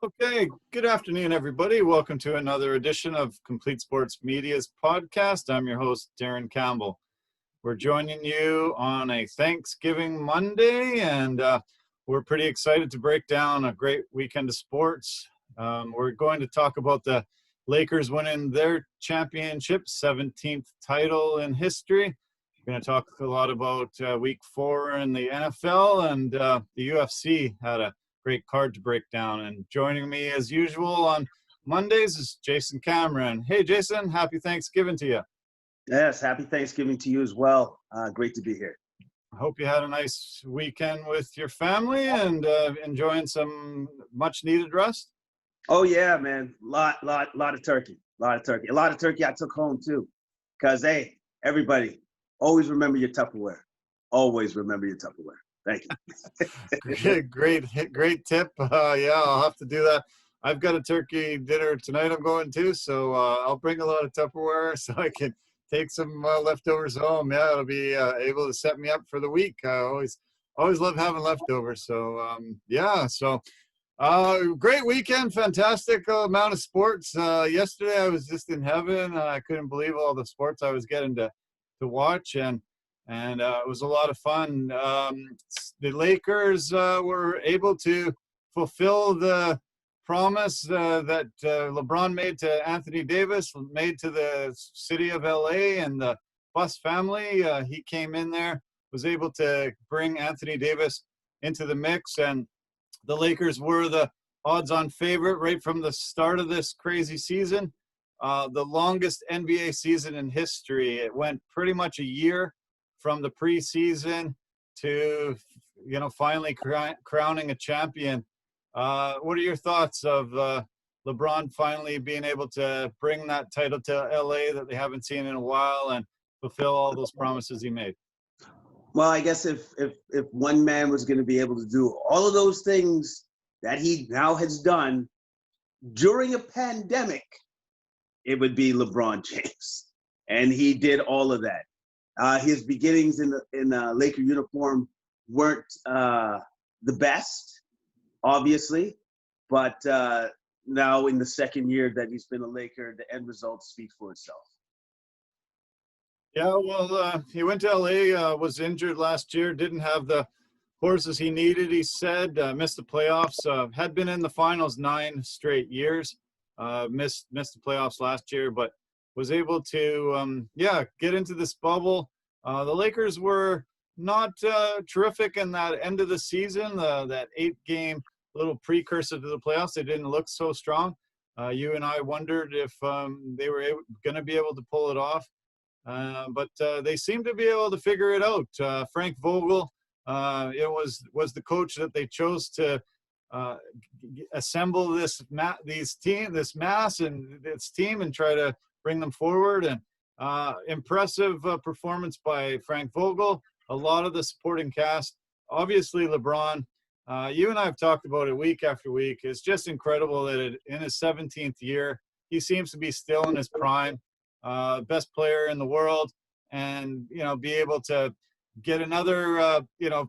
Okay, good afternoon, everybody. Welcome to another edition of Complete Sports Media's podcast. I'm your host, Darren Campbell. We're joining you on a Thanksgiving Monday, and we're pretty excited to break down a great weekend of sports. We're going to talk about the Lakers winning their championship, 17th title in history. We're going to talk a lot about week 4 in the NFL, and the UFC had a great card to break down. And joining me as usual on Mondays is Jason Cameron. Hey, Jason, happy Thanksgiving to you. Yes, happy Thanksgiving to you as well. Great to be here. I hope you had a nice weekend with your family and enjoying some much needed rest. Oh yeah, man. Lot of turkey. A lot of turkey I took home too. Because hey, everybody, always remember your Tupperware. Always remember your Tupperware. Thank you. great tip. Yeah, I'll have to do that. I've got a turkey dinner tonight I'm going to, so I'll bring a lot of Tupperware so I can take some leftovers home. Yeah, it'll be able to set me up for the week. I always love having leftovers. So, great weekend. Fantastic amount of sports. Yesterday I was just in heaven. I couldn't believe all the sports I was getting to watch, and it was a lot of fun. The Lakers were able to fulfill the promise that LeBron made to Anthony Davis, made to the city of LA and the Bus family. He came in there, was able to bring Anthony Davis into the mix, and the Lakers were the odds-on favorite right from the start of this crazy season. The longest NBA season in history. It went pretty much a year from the preseason to, finally crowning a champion. What are your thoughts of LeBron finally being able to bring that title to LA that they haven't seen in a while and fulfill all those promises he made? Well, I guess if one man was going to be able to do all of those things that he now has done during a pandemic, it would be LeBron James. And he did all of that. His beginnings in Laker uniform weren't the best, obviously, but now in the second year that he's been a Laker, the end result speaks for itself. Yeah, well, he went to LA, was injured last year, didn't have the horses he needed, he said, missed the playoffs, had been in the finals 9 straight years, missed the playoffs last year, but was able to, get into this bubble. The Lakers were not terrific in that end of the season, that 8-game little precursor to the playoffs. They didn't look so strong. You and I wondered if they were going to be able to pull it off. But they seem to be able to figure it out. Frank Vogel, it was the coach that they chose to assemble this mass and its team and try to bring them forward. And impressive performance by Frank Vogel. A lot of the supporting cast, obviously LeBron. You and I have talked about it week after week. It's just incredible that in his 17th year, he seems to be still in his prime. Best player in the world, and be able to get another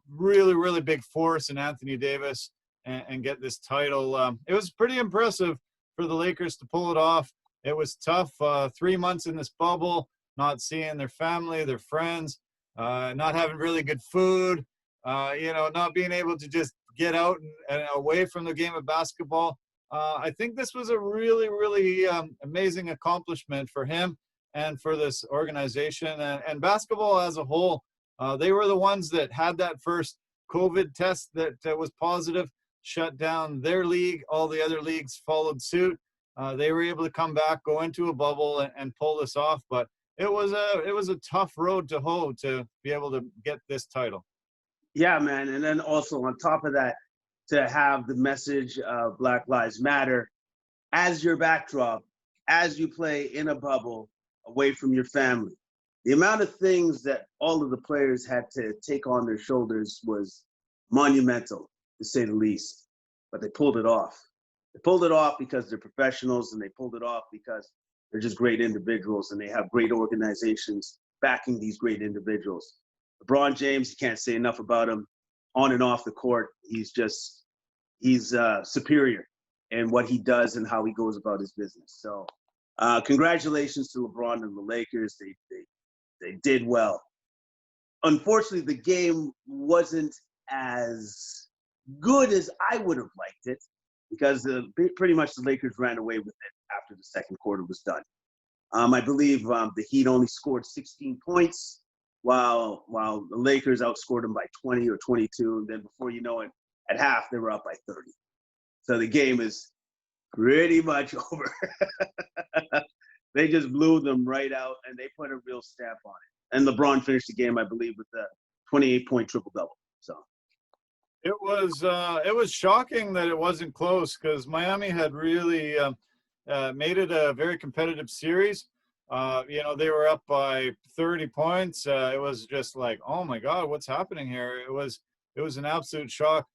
really, really big force in Anthony Davis and get this title. It was pretty impressive for the Lakers to pull it off. It was tough, 3 months in this bubble, not seeing their family, their friends, not having really good food, not being able to just get out and away from the game of basketball. I think this was a really, really amazing accomplishment for him and for this organization and basketball as a whole. They were the ones that had that first COVID test that was positive, shut down their league. All the other leagues followed suit. They were able to come back, go into a bubble, and pull this off. But it was a tough road to hoe to be able to get this title. Yeah, man. And then also on top of that, to have the message of Black Lives Matter as your backdrop, as you play in a bubble away from your family. The amount of things that all of the players had to take on their shoulders was monumental, to say the least. But they pulled it off. They pulled it off because they're professionals, and they pulled it off because they're just great individuals, and they have great organizations backing these great individuals. LeBron James, you can't say enough about him. On and off the court, he's superior. and what he does and how he goes about his business. So congratulations to LeBron and the Lakers. They did well. Unfortunately, the game wasn't as good as I would have liked it because pretty much the Lakers ran away with it after the second quarter was done. I believe the Heat only scored 16 points, while the Lakers outscored them by 20 or 22. And then before you know it, at half, they were up by 30. So the game is pretty much over. They just blew them right out, and they put a real stamp on it. And LeBron finished the game, I believe, with a 28-point triple-double. So It was shocking that it wasn't close because Miami had really made it a very competitive series. They were up by 30 points. It was just like, oh my God, what's happening here? It was an absolute shock.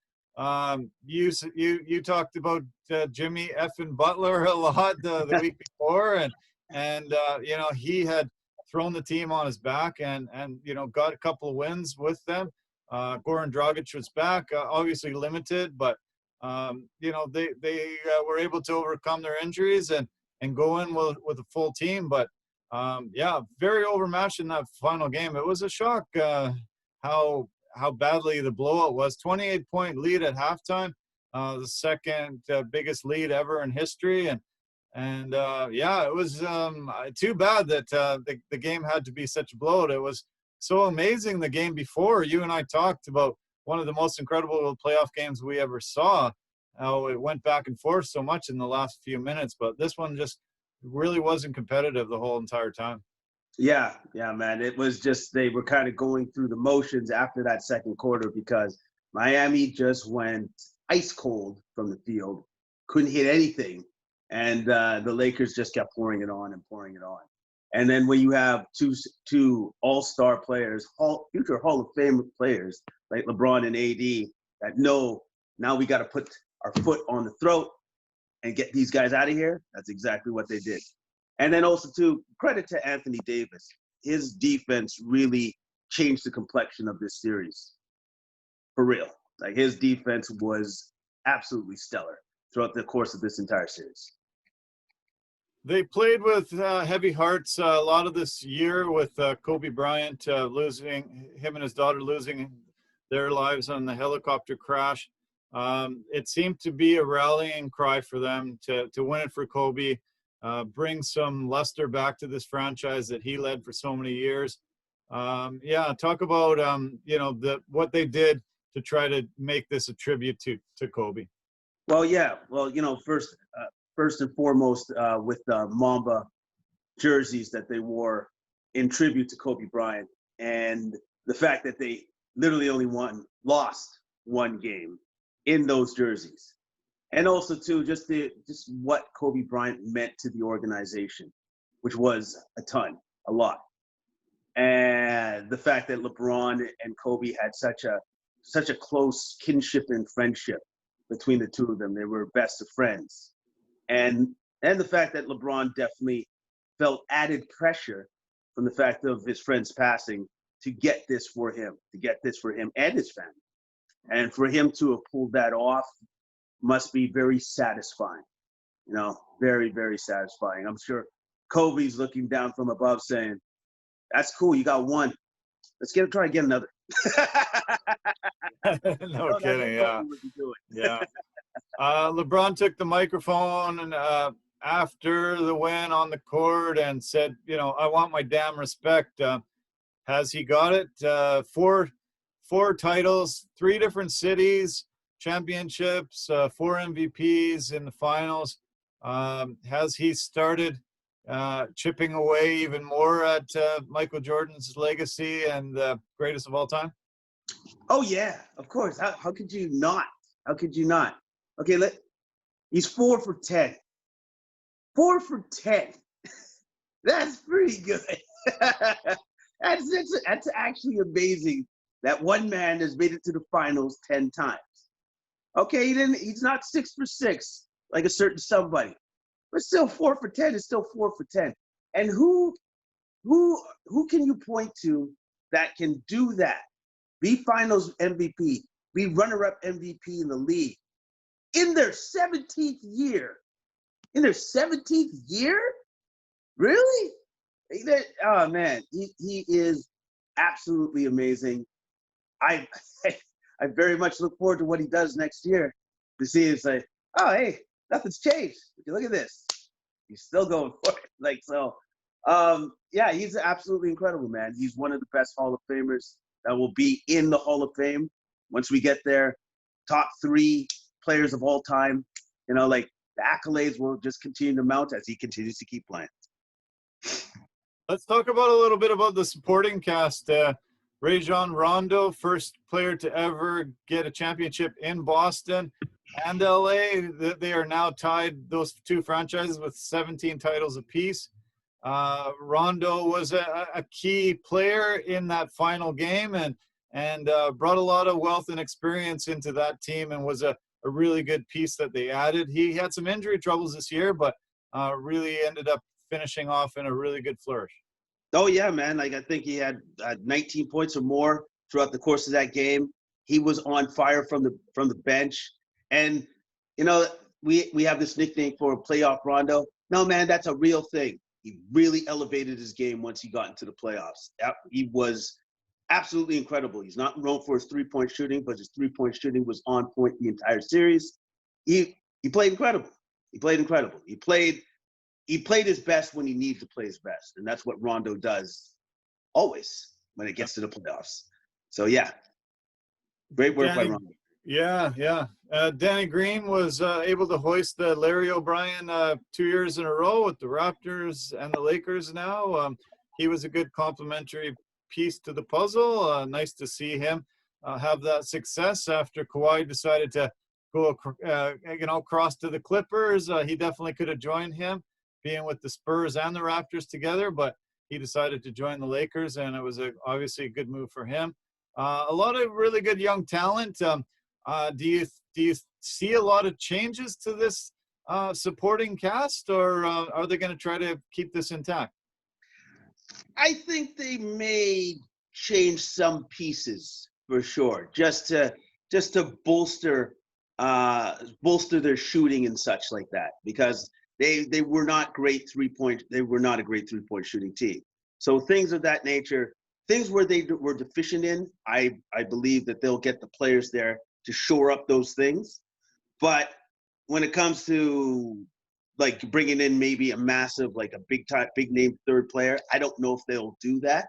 You talked about Jimmy effing Butler a lot the week before, and he had thrown the team on his back and got a couple of wins with them. Goran Dragic was back, obviously limited, but they were able to overcome their injuries and go in with a full team. But very overmatched in that final game. It was a shock how badly the blowout was. 28-point lead at halftime, the second biggest lead ever in history, and it was too bad that the game had to be such a blowout. It was so amazing the game before. You and I talked about one of the most incredible playoff games we ever saw. How it went back and forth so much in the last few minutes, but this one just really wasn't competitive the whole entire time. Yeah, man. It was just they were kind of going through the motions after that second quarter because Miami just went ice cold from the field, couldn't hit anything, and the Lakers just kept pouring it on and pouring it on. And then when you have two all-star players, future Hall of Fame players like LeBron and AD that know now we got to put our foot on the throat and get these guys out of here, that's exactly what they did. And then also, too, credit to Anthony Davis. His defense really changed the complexion of this series. For real. Like, his defense was absolutely stellar throughout the course of this entire series. They played with heavy hearts a lot of this year with Kobe Bryant losing, him and his daughter losing their lives on the helicopter crash. It seemed to be a rallying cry for them to win it for Kobe, bring some luster back to this franchise that he led for so many years. Talk about, what they did to try to make this a tribute to Kobe. Well, first and foremost, with the Mamba jerseys that they wore in tribute to Kobe Bryant, and the fact that they literally only lost one game in those jerseys, and also too just what Kobe Bryant meant to the organization, which was a lot, and the fact that LeBron and Kobe had such a close kinship and friendship between the two of them. They were best of friends. And the fact that LeBron definitely felt added pressure from the fact of his friend's passing to get this for him and his family. And for him to have pulled that off must be very satisfying, very, very satisfying. I'm sure Kobe's looking down from above saying, that's cool, you got one. Let's try again another. No kidding, yeah. Yeah. LeBron took the microphone and after the win on the court and said, I want my damn respect. Has he got it? Four titles, 3 different cities, championships, 4 MVPs in the finals. Has he started chipping away even more at Michael Jordan's legacy and the greatest of all time? Oh, yeah, of course. How could you not? How could you not? Okay, he's 4 for 10. 4 for 10. That's pretty good. That's actually amazing that one man has made it to the finals 10 times. Okay, he's not 6 for 6 like a certain somebody, but still 4 for 10 is still 4 for 10. And who can you point to that can do that? Be finals MVP, be runner-up MVP in the league, in their 17th year. In their 17th year? Really? Oh, man. He is absolutely amazing. I I very much look forward to what he does next year. To see it's like, oh, hey, nothing's changed. Look at this. He's still going for it. Like, so, yeah, he's absolutely incredible, man. He's one of the best Hall of Famers that will be in the Hall of Fame once we get there. Top 3 players of all time. You know, like, the accolades will just continue to mount as he continues to keep playing. Let's talk about a little bit about the supporting cast. Rajon Rondo, first player to ever get a championship in Boston and LA. They are now tied, those 2 franchises, with 17 titles apiece. Rondo was a key player in that final game and brought a lot of wealth and experience into that team and was a really good piece that they added. He had some injury troubles this year, but really ended up finishing off in a really good flourish. Oh, yeah, man. Like, I think he had 19 points or more throughout the course of that game. He was on fire from the bench. And, you know, we have this nickname for playoff Rondo. No, man, that's a real thing. He really elevated his game once he got into the playoffs. He was absolutely incredible. He's not known for his three-point shooting, but his three-point shooting was on point the entire series. He played incredible. He played incredible. He played his best when he needed to play his best, and that's what Rondo does always when it gets to the playoffs. So, yeah, great work by Rondo. Yeah. Danny Green was able to hoist the Larry O'Brien 2 years in a row with the Raptors and the Lakers now. He was a good complementary piece to the puzzle. Nice to see him have that success after Kawhi decided to go across to the Clippers. He definitely could have joined him, being with the Spurs and the Raptors together, but he decided to join the Lakers, and it was obviously a good move for him. A lot of really good young talent. Do you see a lot of changes to this supporting cast, or are they going to try to keep this intact? I think they may change some pieces for sure, just to bolster their shooting and such like that, because they were not great they were not a great 3-point shooting team. So things of that nature, things where they were deficient in, I believe that they'll get the players there to shore up those things. But when it comes to like bringing in maybe a massive, like a big name third player, I don't know if they'll do that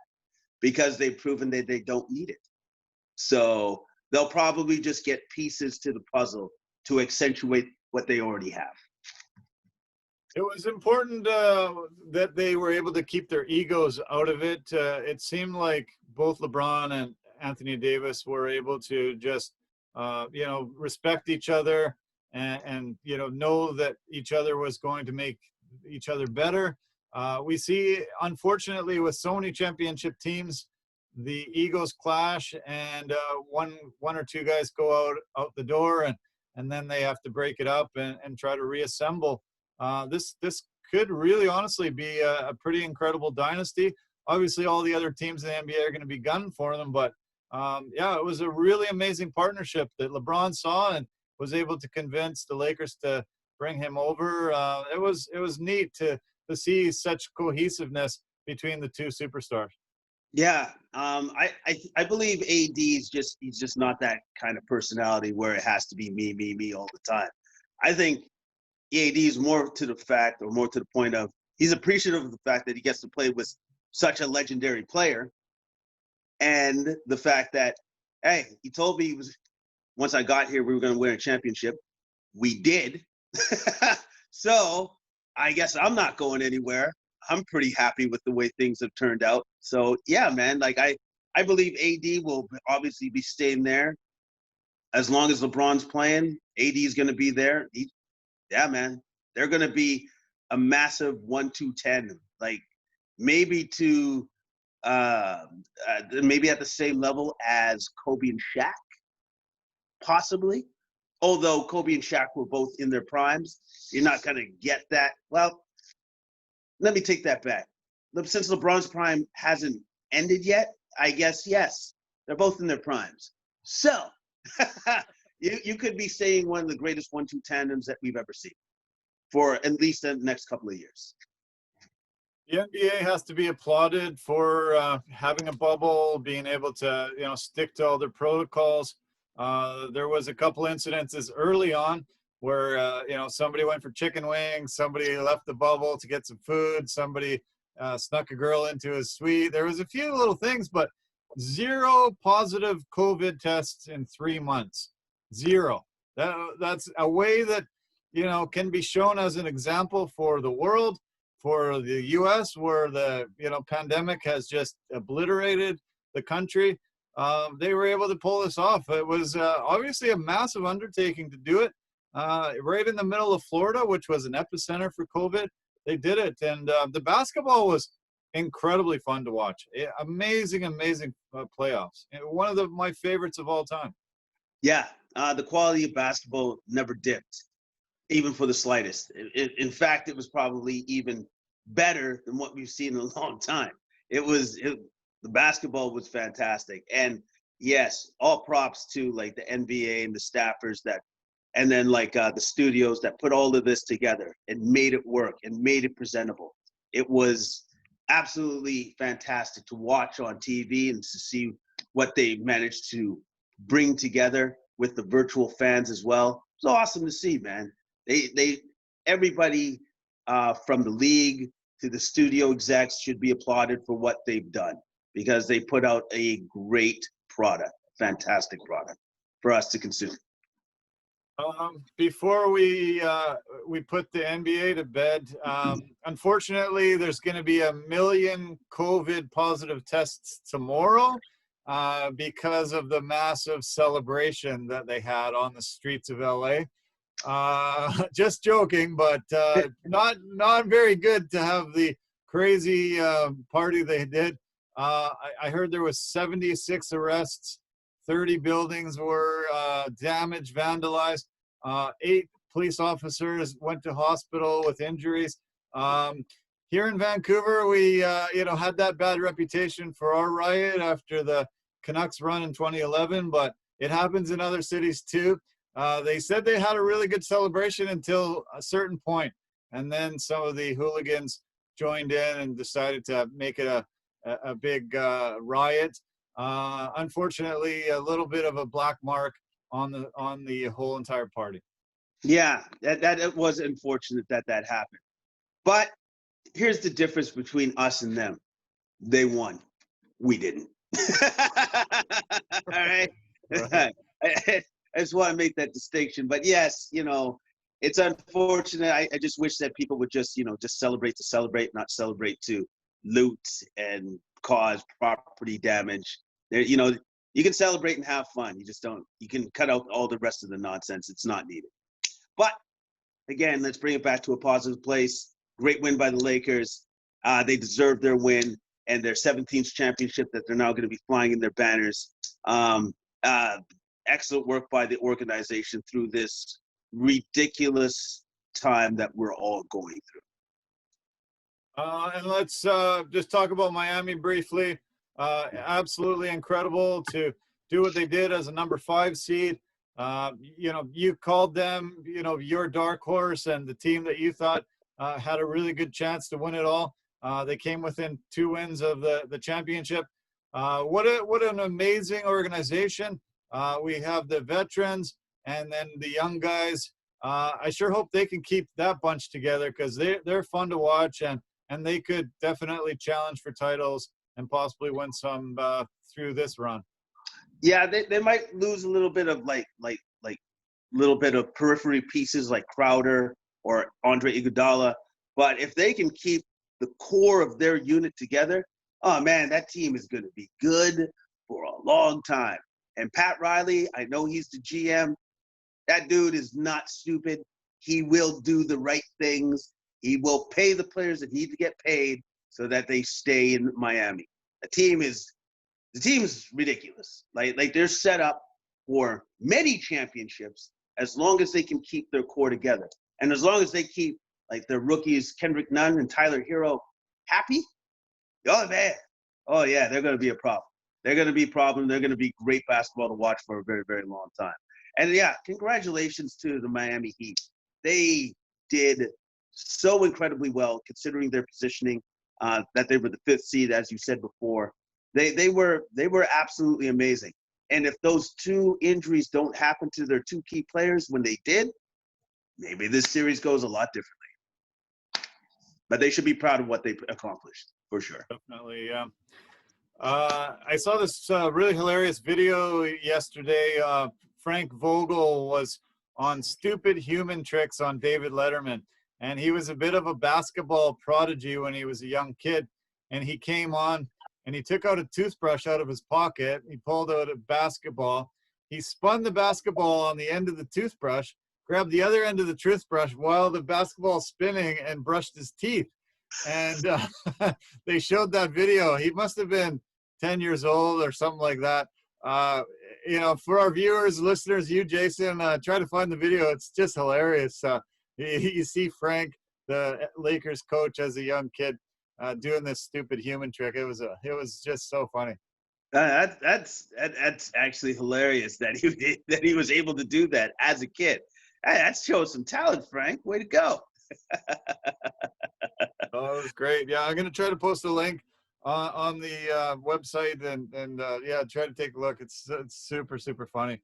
because they've proven that they don't need it. So they'll probably just get pieces to the puzzle to accentuate what they already have. It was important that they were able to keep their egos out of it. It seemed like both LeBron and Anthony Davis were able to just, respect each other and know that each other was going to make each other better. We see, unfortunately, with so many championship teams, the egos clash, and one or two guys go out the door, and then they have to break it up and try to reassemble. This could really honestly be a pretty incredible dynasty. Obviously, all the other teams in the NBA are going to be gunning for them, but it was a really amazing partnership that LeBron saw and was able to convince the Lakers to bring him over. It was neat to see such cohesiveness between the two superstars. Yeah, I believe AD he's just not that kind of personality where it has to be me all the time. I think AD is more to the point of he's appreciative of the fact that he gets to play with such a legendary player, and the fact that, hey, he told me once I got here we were going to win a championship. We did. So I guess I'm not going anywhere. I'm pretty happy with the way things have turned out. So yeah, man, like I believe AD will obviously be staying there as long as LeBron's playing. AD is going to be there. Yeah, man, they're going to be a massive 1-2-10, like maybe maybe at the same level as Kobe and Shaq, possibly. Although Kobe and Shaq were both in their primes, you're not going to get that. Well, let me take that back. Since LeBron's prime hasn't ended yet, I guess, yes, they're both in their primes. So, You could be saying one of the greatest 1-2 tandems that we've ever seen for at least the next couple of years. The NBA has to be applauded for having a bubble, being able to, stick to all their protocols. There was a couple incidences early on where, somebody went for chicken wings, somebody left the bubble to get some food, somebody snuck a girl into his suite. There was a few little things, but 0 positive COVID tests in 3 months. 0. That's a way that, can be shown as an example for the world, for the U.S., where the pandemic has just obliterated the country. They were able to pull this off. It was obviously a massive undertaking to do it right in the middle of Florida, which was an epicenter for COVID. They did it, and the basketball was incredibly fun to watch. Amazing playoffs. One of my favorites of all time. Yeah, the quality of basketball never dipped, even for the slightest. In fact, it was probably even better than what we've seen in a long time. The basketball was fantastic. And yes, all props to like the NBA and the staffers and then like the studios that put all of this together and made it work and made it presentable. It was absolutely fantastic to watch on TV and to see what they managed to bring together with the virtual fans as well. It's awesome to see, man. Everybody from the league to the studio execs should be applauded for what they've done, because they put out a great product, fantastic product for us to consume. Before we put the NBA to bed, unfortunately, there's going to be 1 million COVID positive tests tomorrow because of the massive celebration that they had on the streets of LA. Just joking, but not very good to have the crazy party they did. I heard there was 76 arrests, 30 buildings were damaged, vandalized. 8 police officers went to hospital with injuries. Here in Vancouver, we had that bad reputation for our riot after the Canucks run in 2011, but it happens in other cities too. They said they had a really good celebration until a certain point, and then some of the hooligans joined in and decided to make it a big riot. Unfortunately, a little bit of a black mark on the whole entire party. Yeah, that it was unfortunate that happened. But here's the difference between us and them. They won. We didn't. All right. Right. I just want to make that distinction. But yes, it's unfortunate. I just wish that people would just celebrate to celebrate, not celebrate to loot and cause property damage. You can celebrate and have fun. You can cut out all the rest of the nonsense. It's not needed. But again, let's bring it back to a positive place. Great win by the Lakers. They deserve their win and their 17th championship that they're now going to be flying in their banners. Excellent work by the organization through this ridiculous time that we're all going through. And let's just talk about Miami briefly. Absolutely incredible to do what they did as a number 5 seed. You called them, your dark horse and the team that you thought had a really good chance to win it all. They came within 2 wins of the championship. What an amazing organization. We have the veterans and then the young guys. I sure hope they can keep that bunch together, because they're fun to watch, and they could definitely challenge for titles and possibly win some through this run. Yeah, they might lose a little bit of like little bit of periphery pieces like Crowder or Andre Iguodala, but if they can keep the core of their unit together, oh man, that team is going to be good for a long time. And Pat Riley, I know he's the GM. That dude is not stupid. He will do the right things. He will pay the players that need to get paid so that they stay in Miami. The team is ridiculous. Like they're set up for many championships as long as they can keep their core together. And as long as they keep like their rookies, Kendrick Nunn and Tyler Hero, happy, oh man, oh yeah, they're going to be a problem. They're going to be a problem. They're going to be great basketball to watch for a very, very long time. And yeah, congratulations to the Miami Heat. They did so incredibly well considering their positioning, that they were the 5th seed, as you said before. They were absolutely amazing. And if those 2 injuries don't happen to their 2 key players when they did, maybe this series goes a lot differently. But they should be proud of what they accomplished, for sure. Definitely, yeah. I saw this really hilarious video yesterday. Frank Vogel was on Stupid Human Tricks on David Letterman, and he was a bit of a basketball prodigy when he was a young kid. And he came on, and he took out a toothbrush out of his pocket. He pulled out a basketball. He spun the basketball on the end of the toothbrush, grabbed the other end of the toothbrush while the basketball was spinning, and brushed his teeth. And they showed that video. He must have been 10 years old or something like that. For our viewers, listeners, you, Jason, try to find the video. It's just hilarious. You see Frank, the Lakers coach, as a young kid, doing this stupid human trick. It was just so funny. That's actually hilarious that he was able to do that as a kid. That shows some talent, Frank. Way to go. Oh, it was great. Yeah, I'm going to try to post a link on the website and try to take a look. It's super, super funny.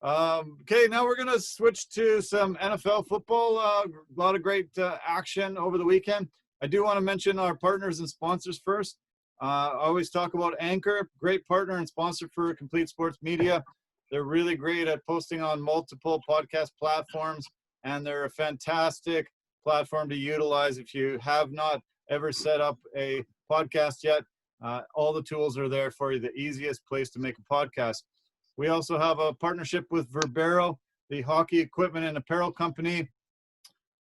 Okay, now we're going to switch to some NFL football. A lot of great action over the weekend. I do want to mention our partners and sponsors first. I always talk about Anchor, great partner and sponsor for Complete Sports Media. They're really great at posting on multiple podcast platforms, and they're a fantastic platform to utilize if you have not ever set up a podcast yet. All the tools are there for you, the easiest place to make a podcast. We also have a partnership with Verbero, the hockey equipment and apparel company.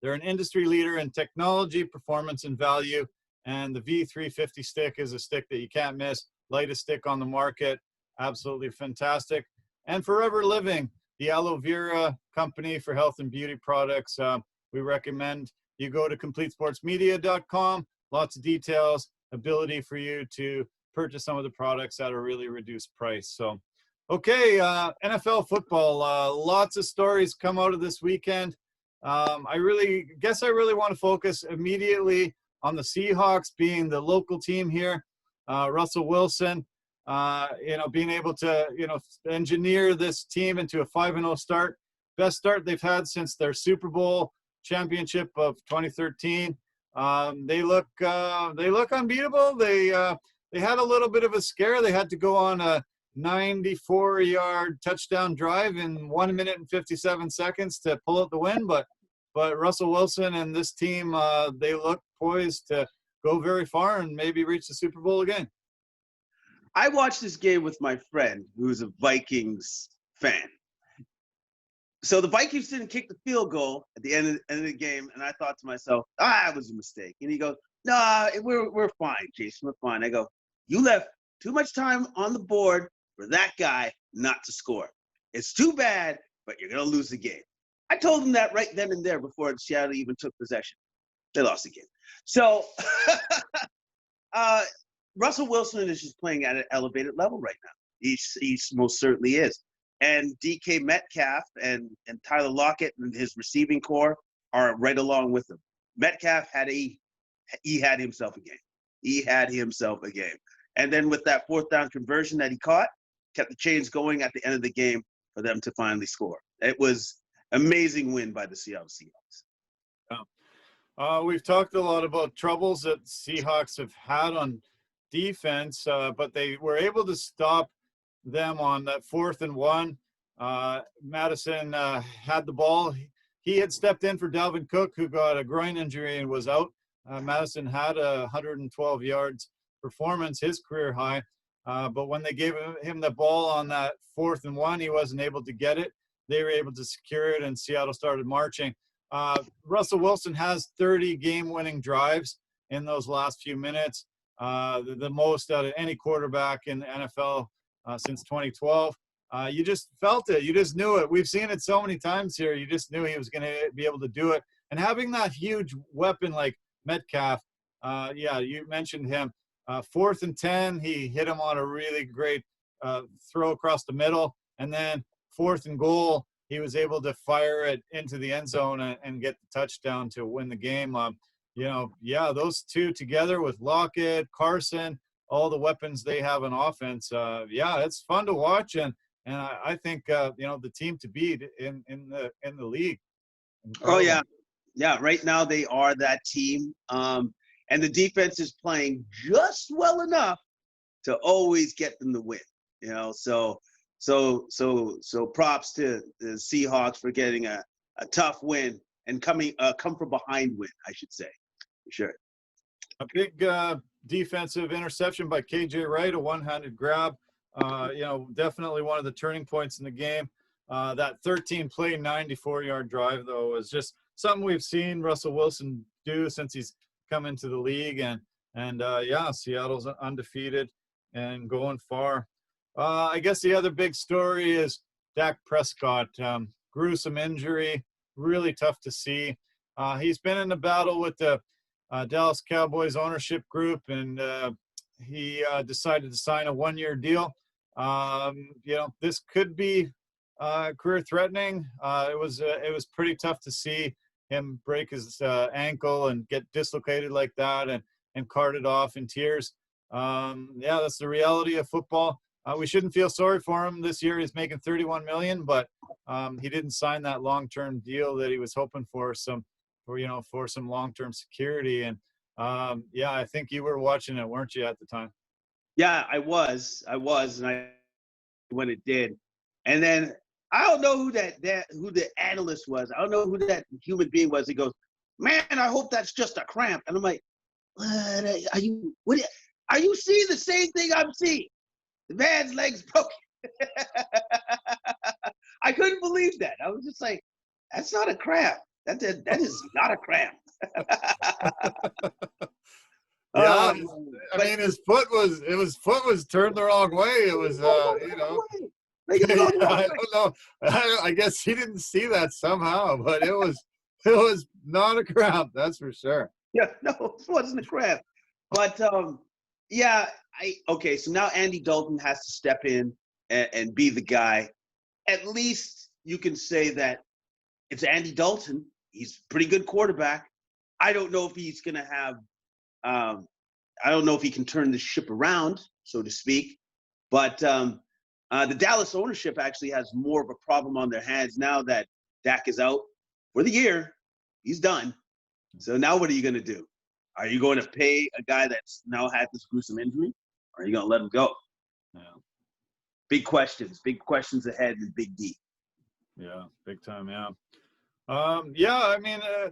They're an industry leader in technology, performance, and value. And the V350 stick is a stick that you can't miss. Lightest stick on the market. Absolutely fantastic. And Forever Living, the aloe vera company for health and beauty products. We recommend you go to CompleteSportsMedia.com. Lots of details, ability for you to purchase some of the products at a really reduced price. So, okay, NFL football. Lots of stories come out of this weekend. I really want to focus immediately on the Seahawks being the local team here. Russell Wilson, being able to, engineer this team into a 5-0 start. Best start they've had since their Super Bowl championship of 2013. They look unbeatable. They had a little bit of a scare. They had to go on a 94-yard touchdown drive in 1 minute and 57 seconds to pull out the win. But Russell Wilson and this team, they look poised to go very far and maybe reach the Super Bowl again. I watched this game with my friend who's a Vikings fan. So the Vikings didn't kick the field goal at the end of the game, and I thought to myself, it was a mistake. And he goes, "Nah, we're fine, Jason, we're fine." I go, "You left too much time on the board for that guy not to score. It's too bad, but you're going to lose the game." I told him that right then and there before Seattle even took possession. They lost the game. So Russell Wilson is just playing at an elevated level right now. He most certainly is. And DK Metcalf and Tyler Lockett and his receiving core are right along with him. Metcalf had himself a game. He had himself a game. And then with that 4th down conversion that he caught, kept the chains going at the end of the game for them to finally score. It was amazing win by the Seattle Seahawks. We've talked a lot about troubles that Seahawks have had on defense, but they were able to stop them on that 4th and 1. Madison had the ball. He had stepped in for Dalvin Cook, who got a groin injury and was out. Madison had a 112 yards performance, his career high. But when they gave him the ball on that 4th and 1, he wasn't able to get it. They were able to secure it, and Seattle started marching. Russell Wilson has 30 game-winning drives in those last few minutes, the most out of any quarterback in the NFL since 2012. You just felt it. You just knew it. We've seen it so many times here. You just knew he was going to be able to do it. And having that huge weapon like Metcalf, you mentioned him. 4th and 10, he hit him on a really great throw across the middle. And then 4th and goal, he was able to fire it into the end zone and get the touchdown to win the game. Those two together with Lockett, Carson, all the weapons they have on offense. It's fun to watch, and I think the team to beat in the league. Oh yeah. Right now they are that team, and the defense is playing just well enough to always get them to win. So props to the Seahawks for getting a tough win and come from behind win, I should say. Sure. A big defensive interception by KJ Wright, a one-handed grab. Definitely one of the turning points in the game. That 13-play, 94-yard drive, though, was just something we've seen Russell Wilson do since he's come into the league. And Seattle's undefeated and going far. I guess the other big story is Dak Prescott. Gruesome injury, really tough to see. He's been in a battle with the Dallas Cowboys ownership group, and he decided to sign a 1-year deal. This could be career threatening. It was pretty tough to see him break his ankle and get dislocated like that and carted off in tears. That's the reality of football. We shouldn't feel sorry for him. This year he's making $31 million, but he didn't sign that long-term deal that he was hoping for some long-term security. And I think you were watching it, weren't you, at the time? Yeah, I was, and when it did, and then I don't know who the analyst was. I don't know who that human being was. He goes, "Man, I hope that's just a cramp." And I'm like, "What are you? Are you seeing the same thing I'm seeing? The man's legs broken." I couldn't believe that. I was just like, "That's not a cramp. That is not a cramp." His foot was turned the wrong way. It was, I don't know. I guess he didn't see that somehow, but it was not a cramp, that's for sure. Yeah, no, it wasn't a cramp. But so now Andy Dalton has to step in and be the guy. At least you can say that it's Andy Dalton. He's a pretty good quarterback. I don't know if he's going to have I don't know if he can turn the ship around, so to speak. But the Dallas ownership actually has more of a problem on their hands now that Dak is out for the year. He's done. So now what are you going to do? Are you going to pay a guy that's now had this gruesome injury? Or are you going to let him go? Yeah. Big questions ahead in Big D. Yeah, big time, yeah.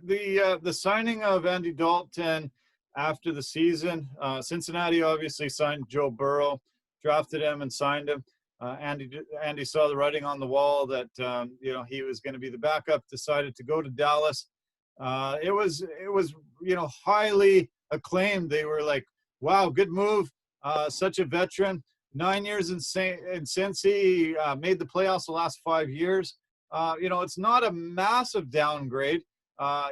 The signing of Andy Dalton after the season, Cincinnati obviously signed Joe Burrow, drafted him and signed him. Andy saw the writing on the wall that he was going to be the backup, decided to go to Dallas. It was highly acclaimed. They were like, wow, good move. Such a veteran. 9 years in Cincy, made the playoffs the last 5 years. It's not a massive downgrade.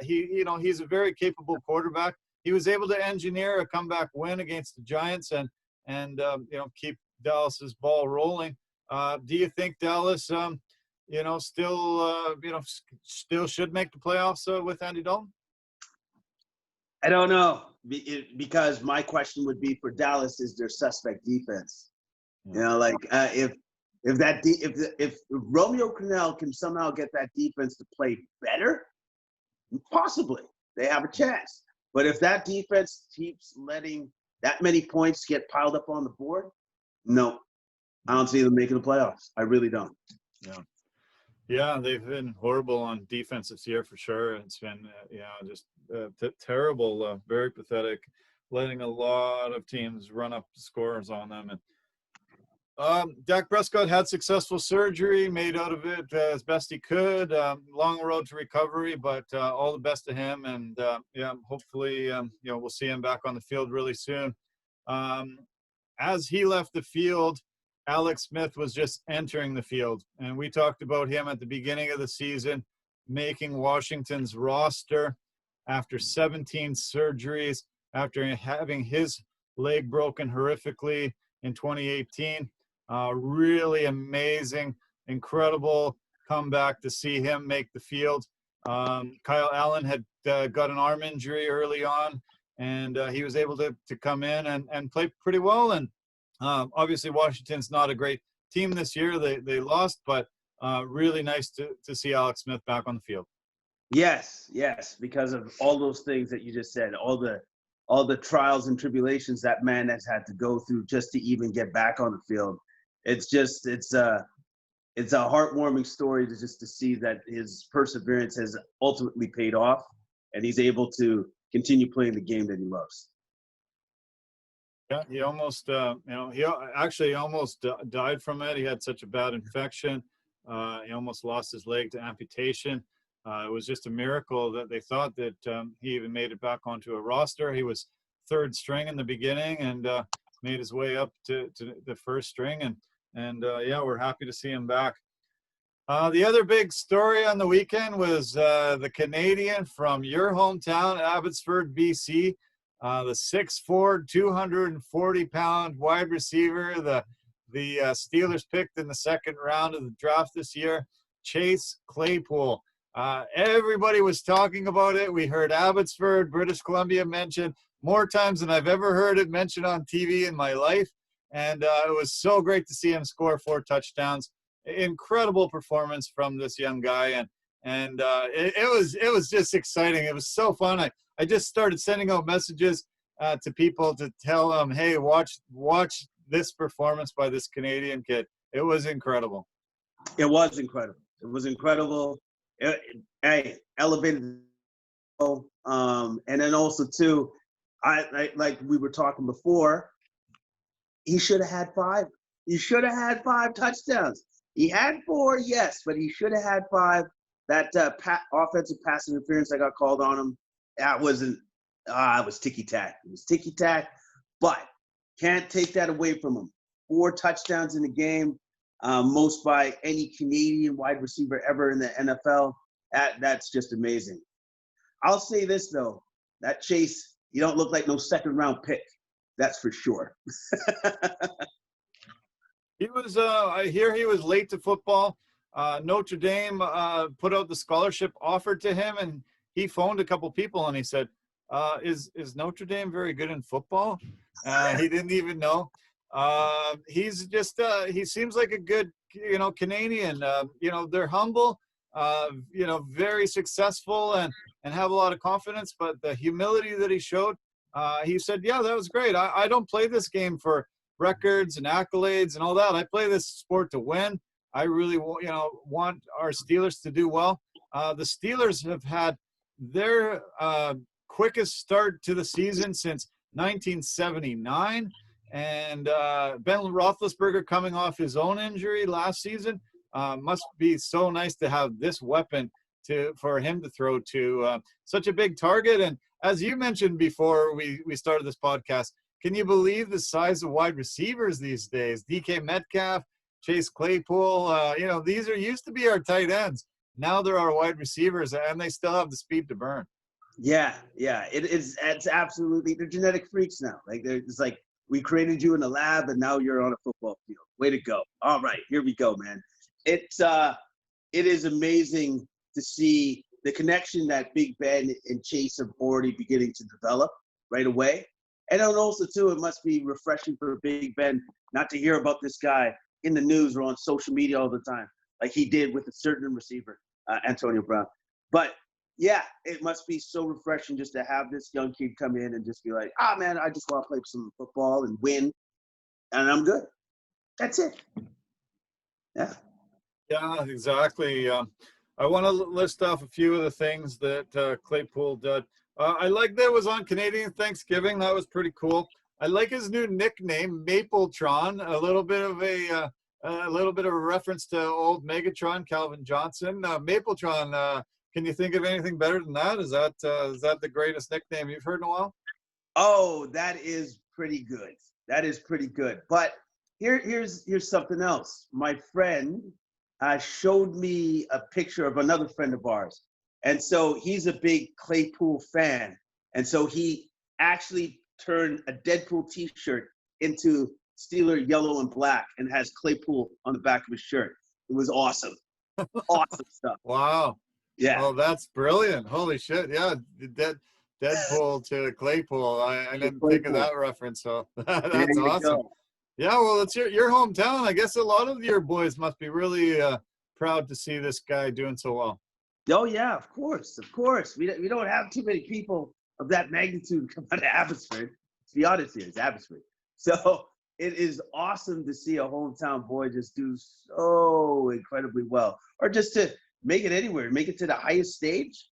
He's a very capable quarterback. He was able to engineer a comeback win against the Giants and keep Dallas's ball rolling. Do you think Dallas, still should make the playoffs with Andy Dalton? I don't know, because my question would be for Dallas is their suspect defense. If Romeo Crennel can somehow get that defense to play better, possibly they have a chance. But if that defense keeps letting that many points get piled up on the board, no, I don't see them making the playoffs. I really don't. Yeah, they've been horrible on defense this year for sure. It's been, just terrible, very pathetic, letting a lot of teams run up scores on them. And Dak Prescott had successful surgery, made out of it as best he could. Long road to recovery, but all the best to him. And hopefully, we'll see him back on the field really soon. As he left the field, Alex Smith was just entering the field. And we talked about him at the beginning of the season, making Washington's roster after 17 surgeries, after having his leg broken horrifically in 2018. Really amazing. incredible comeback to see him make the field. Kyle Allen had got an arm injury early on, and he was able to come in and play pretty well. And obviously Washington's not a great team this year. They lost, but really nice to see Alex Smith back on the field. Yes, because of all those things that you just said, all the trials and tribulations that man has had to go through just to even get back on the field. It's a heartwarming story to see that his perseverance has ultimately paid off, and he's able to continue playing the game that he loves. Yeah, he almost, he actually almost died from it. He had such a bad infection. He almost lost his leg to amputation. It was just a miracle that they thought that he even made it back onto a roster. He was third string in the beginning and made his way up to the first string. And yeah, we're happy to see him back. The other big story on the weekend was the Canadian from your hometown, Abbotsford, BC, the 6'4", 240-pound wide receiver, the Steelers picked in the second round of the draft this year, Chase Claypool. Everybody was talking about it. We heard Abbotsford, British Columbia mentioned more times than I've ever heard it mentioned on TV in my life. And it was so great to see him score 4 touchdowns. Incredible performance from this young guy. And it was just exciting. It was so fun. I just started sending out messages to people to tell them, hey, watch this performance by this Canadian kid. It was incredible. It was incredible. It was incredible. Hey, elevated. And then also too, I like we were talking before, he should have had 5. He should have had 5 touchdowns. He had 4, yes, but he should have had 5. That offensive pass interference that got called on him, that wasn't. It was ticky-tack. It was ticky-tack, but can't take that away from him. 4 touchdowns in the game. Most by any Canadian wide receiver ever in the NFL. That's just amazing. I'll say this, though. That Chase, you don't look like no second-round pick. That's for sure. He was, I hear he was late to football. Notre Dame put out the scholarship offered to him, and he phoned a couple people, and he said, is Notre Dame very good in football? He didn't even know. He's just he seems like a good Canadian. They're humble, very successful and have a lot of confidence, but the humility that he showed, he said, yeah, that was great. I don't play this game for records and accolades and all that. I play this sport to win. I really want our Steelers to do well. The Steelers have had their quickest start to the season since 1979. And Ben Roethlisberger coming off his own injury last season must be so nice to have this weapon for him to throw to such a big target. And as you mentioned before we started this podcast, can you believe the size of wide receivers these days? DK Metcalf, Chase Claypool, these used to be our tight ends. Now they're our wide receivers, and they still have the speed to burn. Yeah. It's absolutely, they're genetic freaks now. It's like, we created you in the lab, and now you're on a football field. Way to go. All right, here we go, man. It is amazing to see the connection that Big Ben and Chase are already beginning to develop right away. And then also, too, it must be refreshing for Big Ben not to hear about this guy in the news or on social media all the time, like he did with a certain receiver, Antonio Brown. But yeah, it must be so refreshing just to have this young kid come in and just be like, man, I just want to play some football and win, and I'm good. That's it. Yeah. Yeah, exactly. I want to list off a few of the things that Claypool did. I like that it was on Canadian Thanksgiving. That was pretty cool. I like his new nickname, Mapletron. A little bit of a reference to old Megatron, Calvin Johnson. Mapletron. Can you think of anything better than that? Is that the greatest nickname you've heard in a while? Oh, that is pretty good. That is pretty good. But here's something else. My friend showed me a picture of another friend of ours. And so he's a big Claypool fan. And so he actually turned a Deadpool t-shirt into Steeler yellow and black and has Claypool on the back of his shirt. It was awesome. Awesome stuff. Wow. Yeah. Oh, that's brilliant. Holy shit. Yeah. Deadpool to Claypool. I didn't think of that reference. So There that's you awesome. go. Yeah. Well, it's your hometown. I guess a lot of your boys must be really proud to see this guy doing so well. Oh yeah, of course, of course. We don't have too many people of that magnitude come out of Abbotsford. To be honest here, it's Abbotsford. So it is awesome to see a hometown boy just do so incredibly well, or just to make it anywhere, make it to the highest stage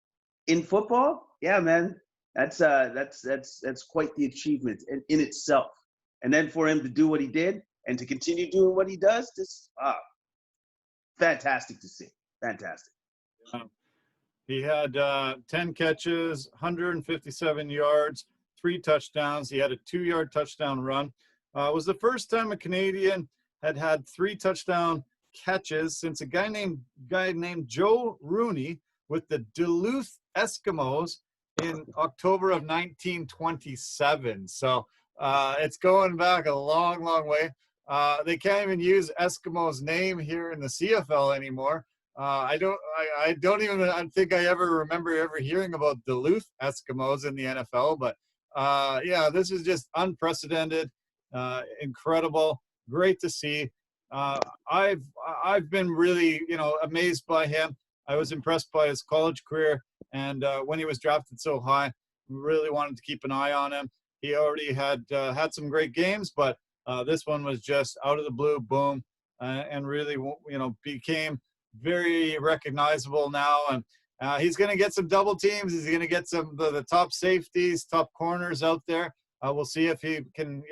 in football. Yeah, man, that's quite the achievement in itself. And then for him to do what he did and to continue doing what he does, just fantastic to see. Fantastic. He had 10 catches, 157 yards, 3 touchdowns. He had a 2-yard touchdown run. It was the first time a Canadian had 3 touchdown catches since a guy named Joe Rooney with the Duluth Eskimos in October of 1927. So it's going back a long, long way. They can't even use Eskimo's name here in the CFL anymore. I don't even think I ever remember ever hearing about Duluth Eskimos in the NFL, but yeah, this is just unprecedented, incredible, great to see. I've been really, amazed by him. I was impressed by his college career, and when he was drafted so high, really wanted to keep an eye on him. He already had some great games, but this one was just out of the blue, boom, and really, became very recognizable now. And he's going to get some double teams. He's going to get some the top safeties, top corners out there. We'll see if he can,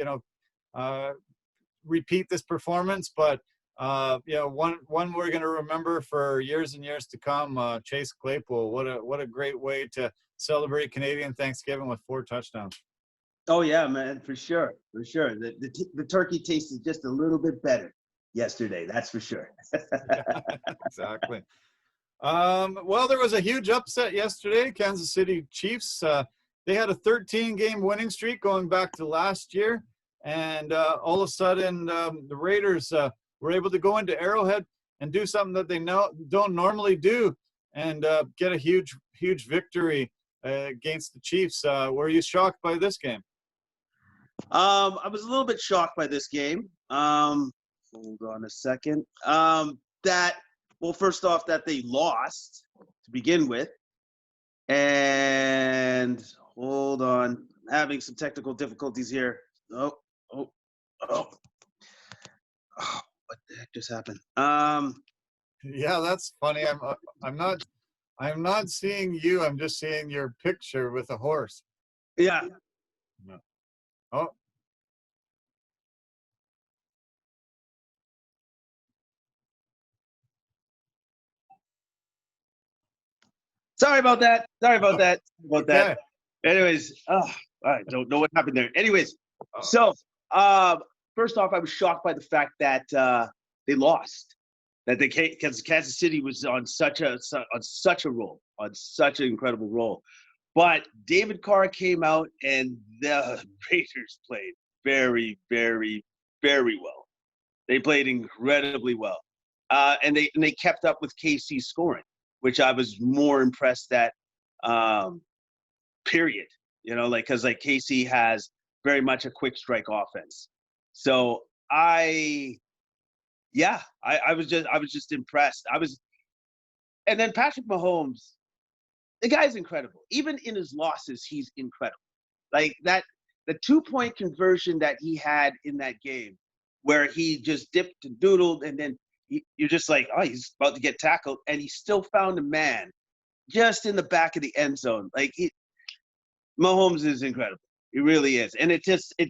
repeat this performance. But one we're going to remember for years and years to come. Chase Claypool. What a great way to celebrate Canadian Thanksgiving with 4 touchdowns. Oh yeah, man, for sure, for sure. The turkey tasted just a little bit better yesterday, that's for sure. Exactly. Well, there was a huge upset yesterday. Kansas City Chiefs, they had a 13-game winning streak going back to last year, and all of a sudden the Raiders were able to go into Arrowhead and do something that they don't normally do, and get a huge victory against the Chiefs. Were you shocked by this game? I was a little bit shocked by this game. Hold on a second. First off, that they lost to begin with. And hold on, I'm having some technical difficulties here. Oh, what the heck just happened? Yeah, that's funny. I'm not seeing you. I'm just seeing your picture with a horse. Yeah. No. Oh. Sorry about that. Okay. Anyways, I don't know what happened there. Anyways, so first off, I was shocked by the fact that they lost. That because Kansas City was on such a roll, on such an incredible roll. But David Carr came out, and the Raiders played very, very, very well. They played incredibly well, and they kept up with KC's scoring, which I was more impressed at. Period. Because KC has very much a quick strike offense. So I was just impressed. And then Patrick Mahomes, the guy's incredible. Even in his losses, he's incredible. Like that, the 2-point conversion that he had in that game, where he just dipped and doodled, and then you're just like, oh, he's about to get tackled, and he still found a man just in the back of the end zone. Mahomes is incredible. He really is, and it takes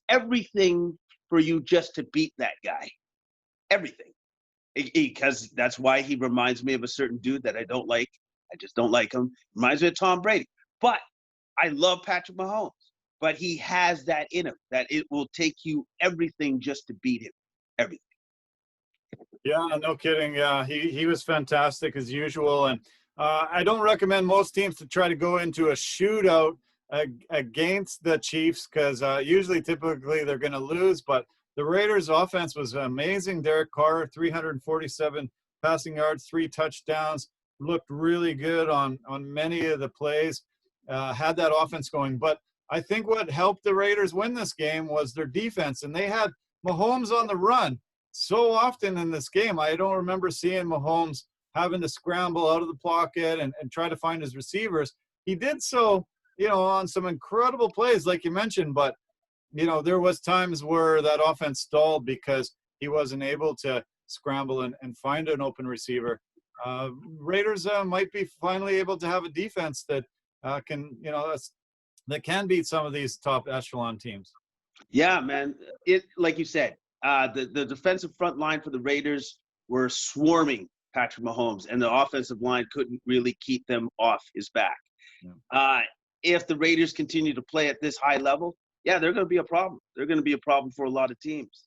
everything for you just to beat that guy. Everything. Because that's why he reminds me of a certain dude that I don't like. I just don't like him. Reminds me of Tom Brady. But I love Patrick Mahomes. But he has that in him, that it will take you everything just to beat him. Everything. Yeah, no kidding. Yeah, he was fantastic as usual. And I don't recommend most teams to try to go into a shootout against the Chiefs, because typically they're going to lose. But the Raiders' offense was amazing. Derek Carr, 347 passing yards, 3 touchdowns, looked really good on many of the plays, had that offense going. But I think what helped the Raiders win this game was their defense, and they had Mahomes on the run so often in this game. I don't remember seeing Mahomes having to scramble out of the pocket and try to find his receivers. He did so, on some incredible plays, like you mentioned, but, there was times where that offense stalled because he wasn't able to scramble and find an open receiver. Raiders might be finally able to have a defense that that can beat some of these top echelon teams. Yeah, man. It, like you said, the defensive front line for the Raiders were swarming Patrick Mahomes, and the offensive line couldn't really keep them off his back. Yeah. If the Raiders continue to play at this high level, yeah, they're going to be a problem. They're going to be a problem for a lot of teams.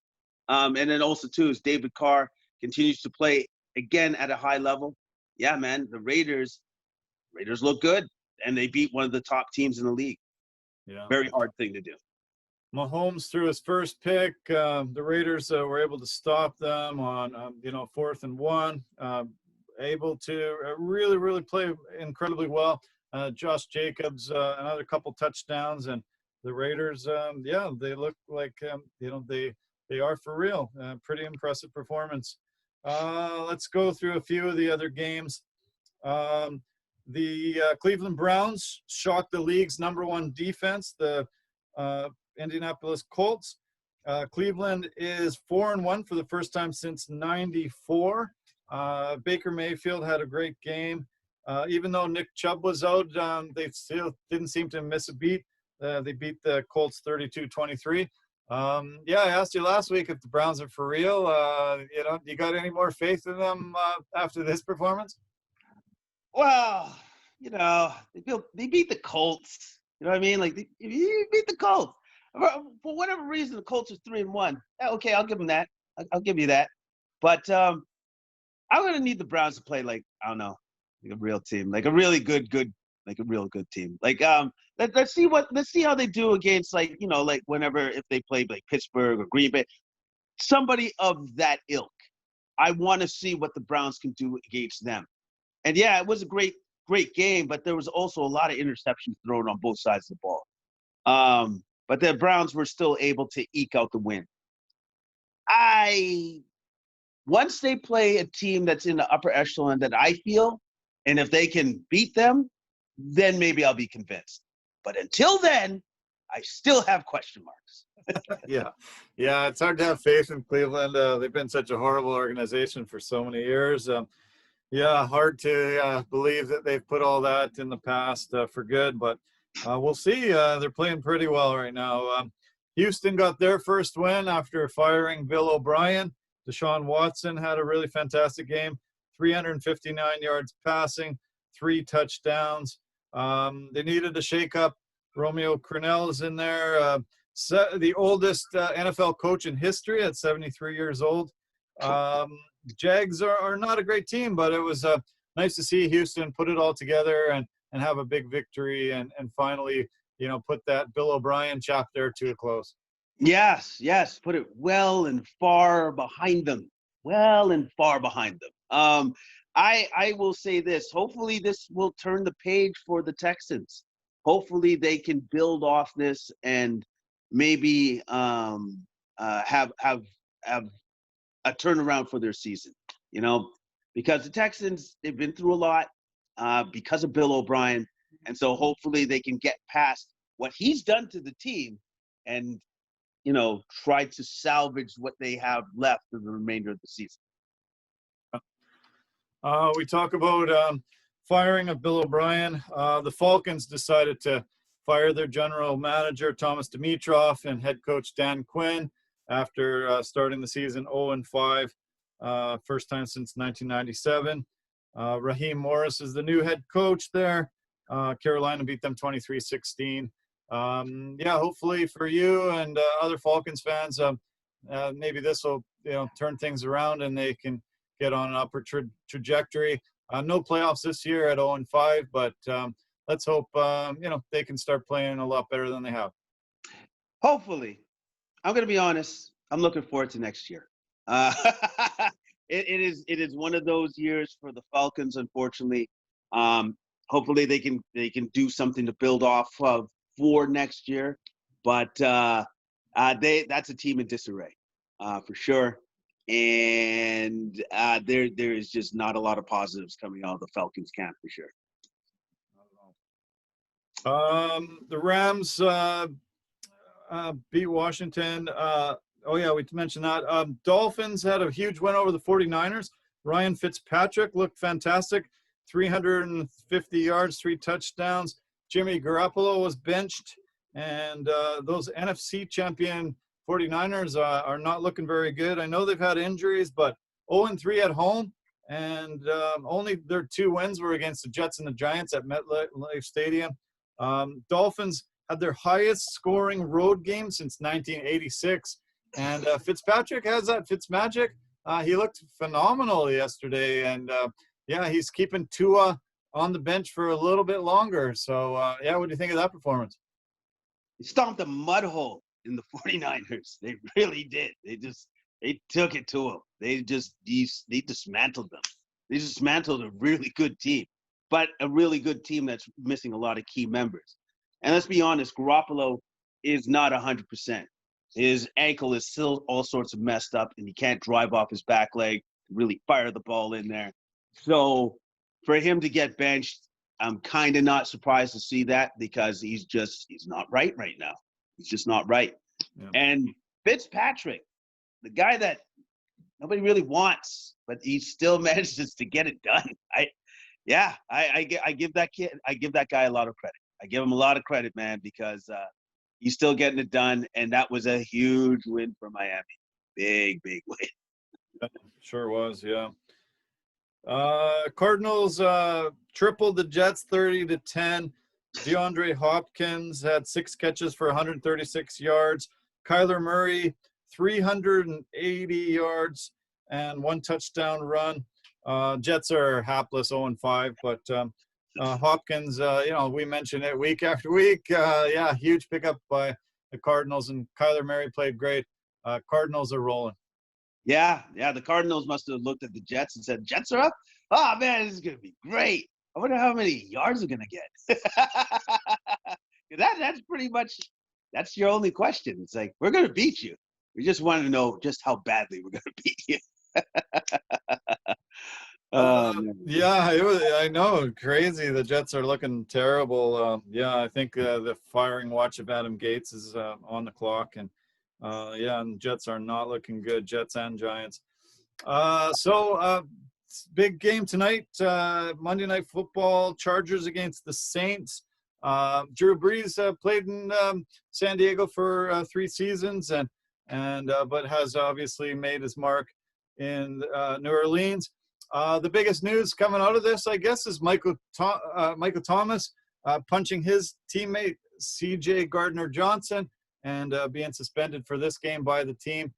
And then also, too, as David Carr continues to play again at a high level, yeah, man, the Raiders look good, and they beat one of the top teams in the league. Yeah. Very hard thing to do. Mahomes threw his first pick. The Raiders were able to stop them on, 4th and 1. Able to really, really play incredibly well. Josh Jacobs, another couple touchdowns, and the Raiders, they look like, they are for real. Pretty impressive performance. Let's go through a few of the other games. The Cleveland Browns shocked the league's #1 defense, the Indianapolis Colts. Cleveland is 4-1 for the first time since '94. Baker Mayfield had a great game. Even though Nick Chubb was out, they still didn't seem to miss a beat. They beat the Colts 32-23. I asked you last week if the Browns are for real. You got any more faith in them after this performance? Well, they beat the Colts. You know what I mean? Like, you beat the Colts. For whatever reason, the Colts are 3-1. Okay, I'll give them that. I'll give you that. But I'm going to need the Browns to play like a real team, like a really good, like a real good team. Like, let's see how they do against, like whenever, if they play like Pittsburgh or Green Bay, somebody of that ilk. I want to see what the Browns can do against them. And yeah, it was a great game, but there was also a lot of interceptions thrown on both sides of the ball. But the Browns were still able to eke out the win. Once they play a team that's in the upper echelon that I feel, and if they can beat them, then maybe I'll be convinced. But until then, I still have question marks. Yeah, it's hard to have faith in Cleveland. They've been such a horrible organization for so many years. Hard to believe that they've put all that in the past for good, but we'll see. They're playing pretty well right now. Houston got their first win after firing Bill O'Brien. Deshaun Watson had a really fantastic game, 359 yards passing, 3 touchdowns. They needed a shakeup. Romeo Crennel is in there, the oldest NFL coach in history at 73 years old. Jags are not a great team, but it was nice to see Houston put it all together and have a big victory and finally, put that Bill O'Brien chapter to a close. Yes. Put it well and far behind them. I will say this. Hopefully this will turn the page for the Texans. Hopefully they can build off this and maybe have a turnaround for their season, because the Texans, they've been through a lot because of Bill O'Brien. And so hopefully they can get past what he's done to the team and, try to salvage what they have left for the remainder of the season. We talk about firing of Bill O'Brien. The Falcons decided to fire their general manager, Thomas Dimitroff, and head coach Dan Quinn after starting the season 0-5, first time since 1997. Raheem Morris is the new head coach there. Carolina beat them 23-16. Hopefully for you and other Falcons fans, maybe this will turn things around and they can get on an upward trajectory. No playoffs this year at 0-5, but let's hope they can start playing a lot better than they have. Hopefully. I'm going to be honest. I'm looking forward to next year. It is one of those years for the Falcons, unfortunately. Hopefully they can do something to build off of for next year, but that's a team in disarray for sure, and there is just not a lot of positives coming out of the Falcons camp for sure. The Rams beat Washington. Oh, yeah, we mentioned that. Dolphins had a huge win over the 49ers. Ryan Fitzpatrick looked fantastic. 350 yards, 3 touchdowns. Jimmy Garoppolo was benched. And those NFC champion 49ers are not looking very good. I know they've had injuries, but 0-3 at home. And only their 2 wins were against the Jets and the Giants at MetLife Stadium. Dolphins had their highest scoring road game since 1986. And Fitzpatrick has that Fitzmagic. He looked phenomenal yesterday. And, yeah, he's keeping Tua on the bench for a little bit longer. So, yeah, what do you think of that performance? They stomped a mud hole in the 49ers. They really did. They took it to them. They dismantled them. They dismantled a really good team, but a really good team that's missing a lot of key members. And let's be honest, Garoppolo is not 100%. His ankle is still all sorts of messed up, and he can't drive off his back leg to really fire the ball in there. So for him to get benched, I'm kind of not surprised to see that, because he's not right now. He's just not right. Yeah. And Fitzpatrick, the guy that nobody really wants, but he still manages to get it done. I give that guy a lot of credit. I give him a lot of credit, man, because he's still getting it done, and that was a huge win for Miami. Big win. Sure was, yeah. Cardinals tripled the Jets 30-10. DeAndre Hopkins had 6 catches for 136 yards. Kyler Murray, 380 yards and 1 touchdown run. Jets are hapless 0-5, but Hopkins, we mention it week after week. Yeah, huge pickup by the Cardinals, and Kyler Murray played great. Cardinals are rolling. Yeah, the Cardinals must have looked at the Jets and said, Jets are up? Oh, man, this is going to be great. I wonder how many yards they're going to get. That's pretty much, that's your only question. It's like, we're going to beat you. We just want to know just how badly we're going to beat you. Yeah, I know, crazy. The Jets are looking terrible. Yeah, I think the firing watch of Adam Gates is on the clock, and and Jets are not looking good. Jets and Giants. Big game tonight. Monday Night Football. Chargers against the Saints. Drew Brees played in San Diego for 3 seasons, but has obviously made his mark in New Orleans. The biggest news coming out of this, I guess, is Michael Thomas punching his teammate C.J. Gardner-Johnson and being suspended for this game by the team.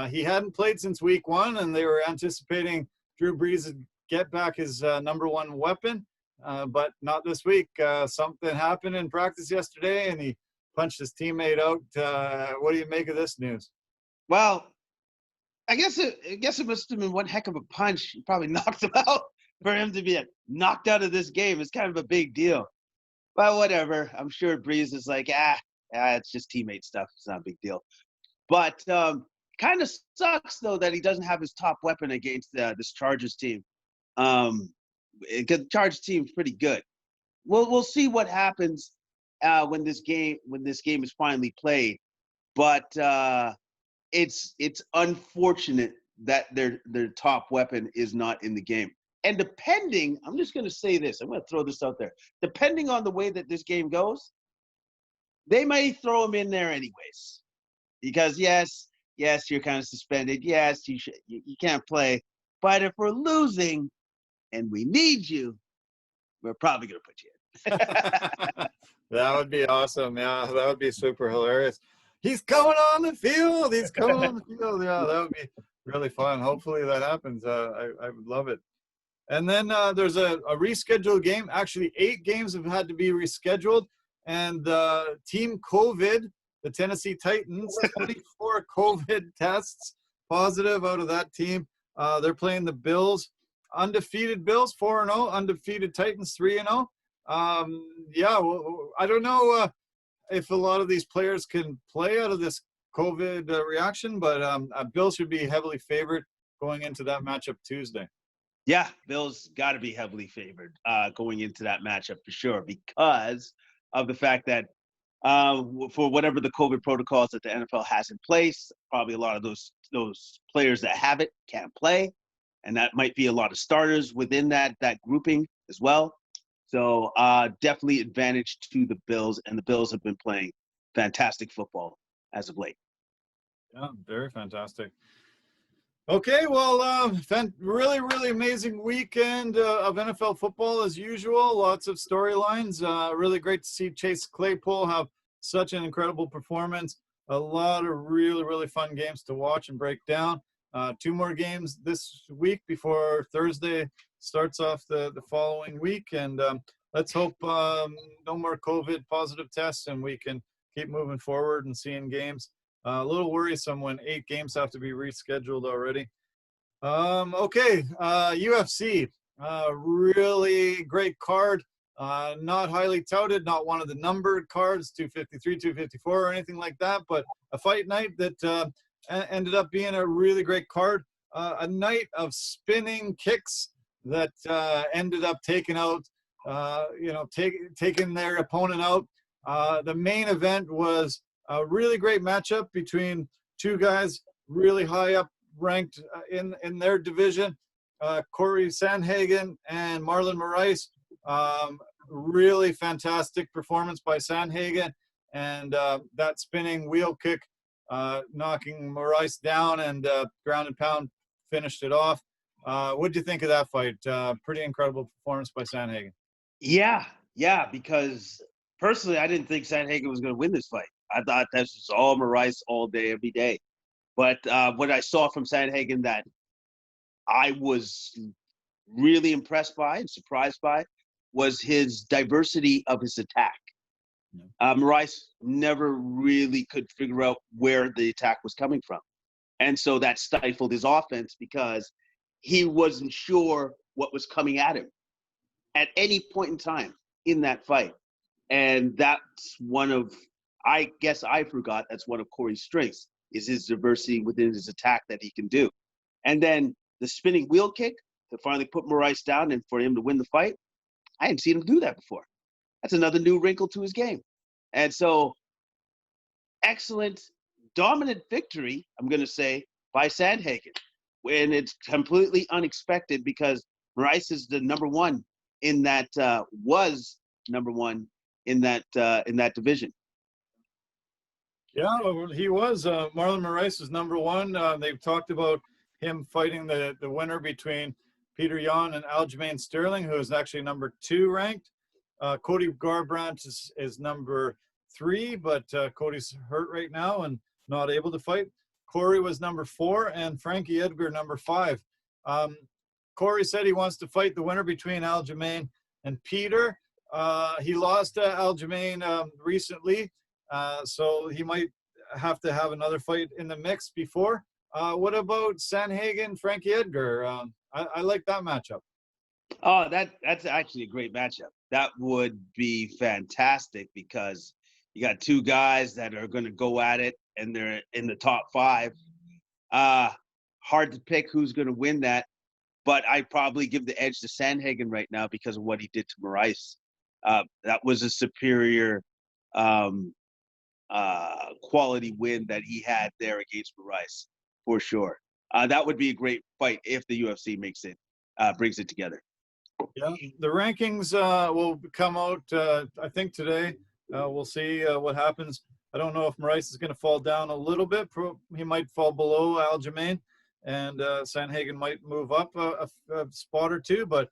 He hadn't played since week 1, and they were anticipating Drew Brees would get back his number 1 weapon, but not this week. Something happened in practice yesterday, and he punched his teammate out. What do you make of this news? Well, I guess it must have been one heck of a punch. He probably knocked him out. For him to be knocked out of this game is kind of a big deal. But whatever. I'm sure Brees is like, it's just teammate stuff. It's not a big deal. But kind of sucks, though, that he doesn't have his top weapon against this Chargers team. Because the Chargers team's pretty good. We'll see what happens when this game is finally played. But it's unfortunate that their top weapon is not in the game. And I'm just going to say this. I'm going to throw this out there. Depending on the way that this game goes, they may throw him in there anyways. Because yes, you're kind of suspended. Yes, you can't play. But if we're losing and we need you, we're probably going to put you in. That would be awesome. Yeah, that would be super hilarious. He's coming on the field. Yeah, that would be really fun. Hopefully that happens. I would love it. And then there's a rescheduled game. Actually, 8 games have had to be rescheduled. And Team COVID, the Tennessee Titans. 24 COVID tests positive out of that team. They're playing the Bills. Undefeated Bills, 4-0. Undefeated Titans, 3-0. Yeah, well, I don't know if a lot of these players can play out of this COVID reaction, but Bills should be heavily favored going into that matchup Tuesday. Yeah, Bills got to be heavily favored going into that matchup for sure because of the fact that for whatever the COVID protocols that the NFL has in place, probably a lot of those players that have it can't play, and that might be a lot of starters within that grouping as well. So definitely advantage to the Bills, and the Bills have been playing fantastic football as of late. Yeah, very fantastic. Okay, well, really, really amazing weekend of NFL football as usual. Lots of storylines. Really great to see Chase Claypool have such an incredible performance. A lot of really, really fun games to watch and break down. 2 more games this week before Thursday starts off the following week. And let's hope no more COVID positive tests and we can keep moving forward and seeing games. A little worrisome when 8 games have to be rescheduled already. Okay, UFC, really great card. Not highly touted, not one of the numbered cards, 253, 254 or anything like that, but a fight night that ended up being a really great card. A night of spinning kicks that ended up taking out, taking their opponent out. The main event was a really great matchup between 2 guys really high up ranked in their division. Corey Sandhagen and Marlon Moraes. Really fantastic performance by Sandhagen, and that spinning wheel kick knocking Moraes down and ground and pound finished it off. What do you think of that fight? Pretty incredible performance by Sandhagen. Yeah, because personally, I didn't think Sandhagen was going to win this fight. I thought this was all Moraes all day, every day. But what I saw from Sandhagen that I was really impressed by and surprised by was his diversity of his attack. Moraes never really could figure out where the attack was coming from. And so that stifled his offense because he wasn't sure what was coming at him at any point in time in that fight. And that's one of, I guess I forgot, that's one of Corey's strengths, is his diversity within his attack that he can do. And then the spinning wheel kick to finally put Moraes down and for him to win the fight, I hadn't seen him do that before. That's another new wrinkle to his game. And so, excellent, dominant victory, I'm going to say, by Sandhagen. When it's completely unexpected because Moraes is the number 1 in that, was number 1 in that division. Yeah, he was. Marlon Moraes is number 1. They've talked about him fighting the winner between Peter Yan and Aljamain Sterling, who is actually number 2 ranked. Cody Garbrandt is number 3, but Cody's hurt right now and not able to fight. Corey was number 4, and Frankie Edgar number 5. Corey said he wants to fight the winner between Aljamain and Peter. He lost to Aljamain recently, so he might have to have another fight in the mix before. What about Sandhagen, Frankie Edgar? I like that matchup. Oh, that's actually a great matchup. That would be fantastic because you got 2 guys that are going to go at it, and they're in the top 5. Hard to pick who's going to win that, but I'd probably give the edge to Sandhagen right now because of what he did to Moraes. That was a superior quality win that he had there against Moraes, for sure. That would be a great fight if the UFC brings it together. Yeah, the rankings will come out, I think, today. We'll see what happens. I don't know if Moraes is going to fall down a little bit. He might fall below Aljamain, and Sandhagen might move up a spot or 2. But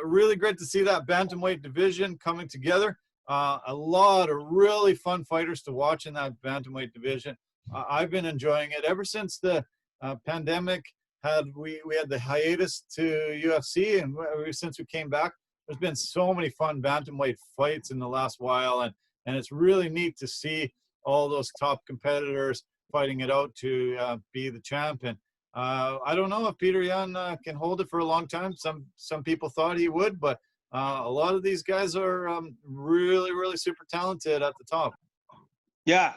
really great to see that bantamweight division coming together. A lot of really fun fighters to watch in that bantamweight division. I've been enjoying it ever since the pandemic. We had the hiatus to UFC, and since we came back, there's been so many fun bantamweight fights in the last while, and it's really neat to see all those top competitors fighting it out to be the champion. I don't know if Peter Yan can hold it for a long time. Some people thought he would, but a lot of these guys are really, really super talented at the top. Yeah.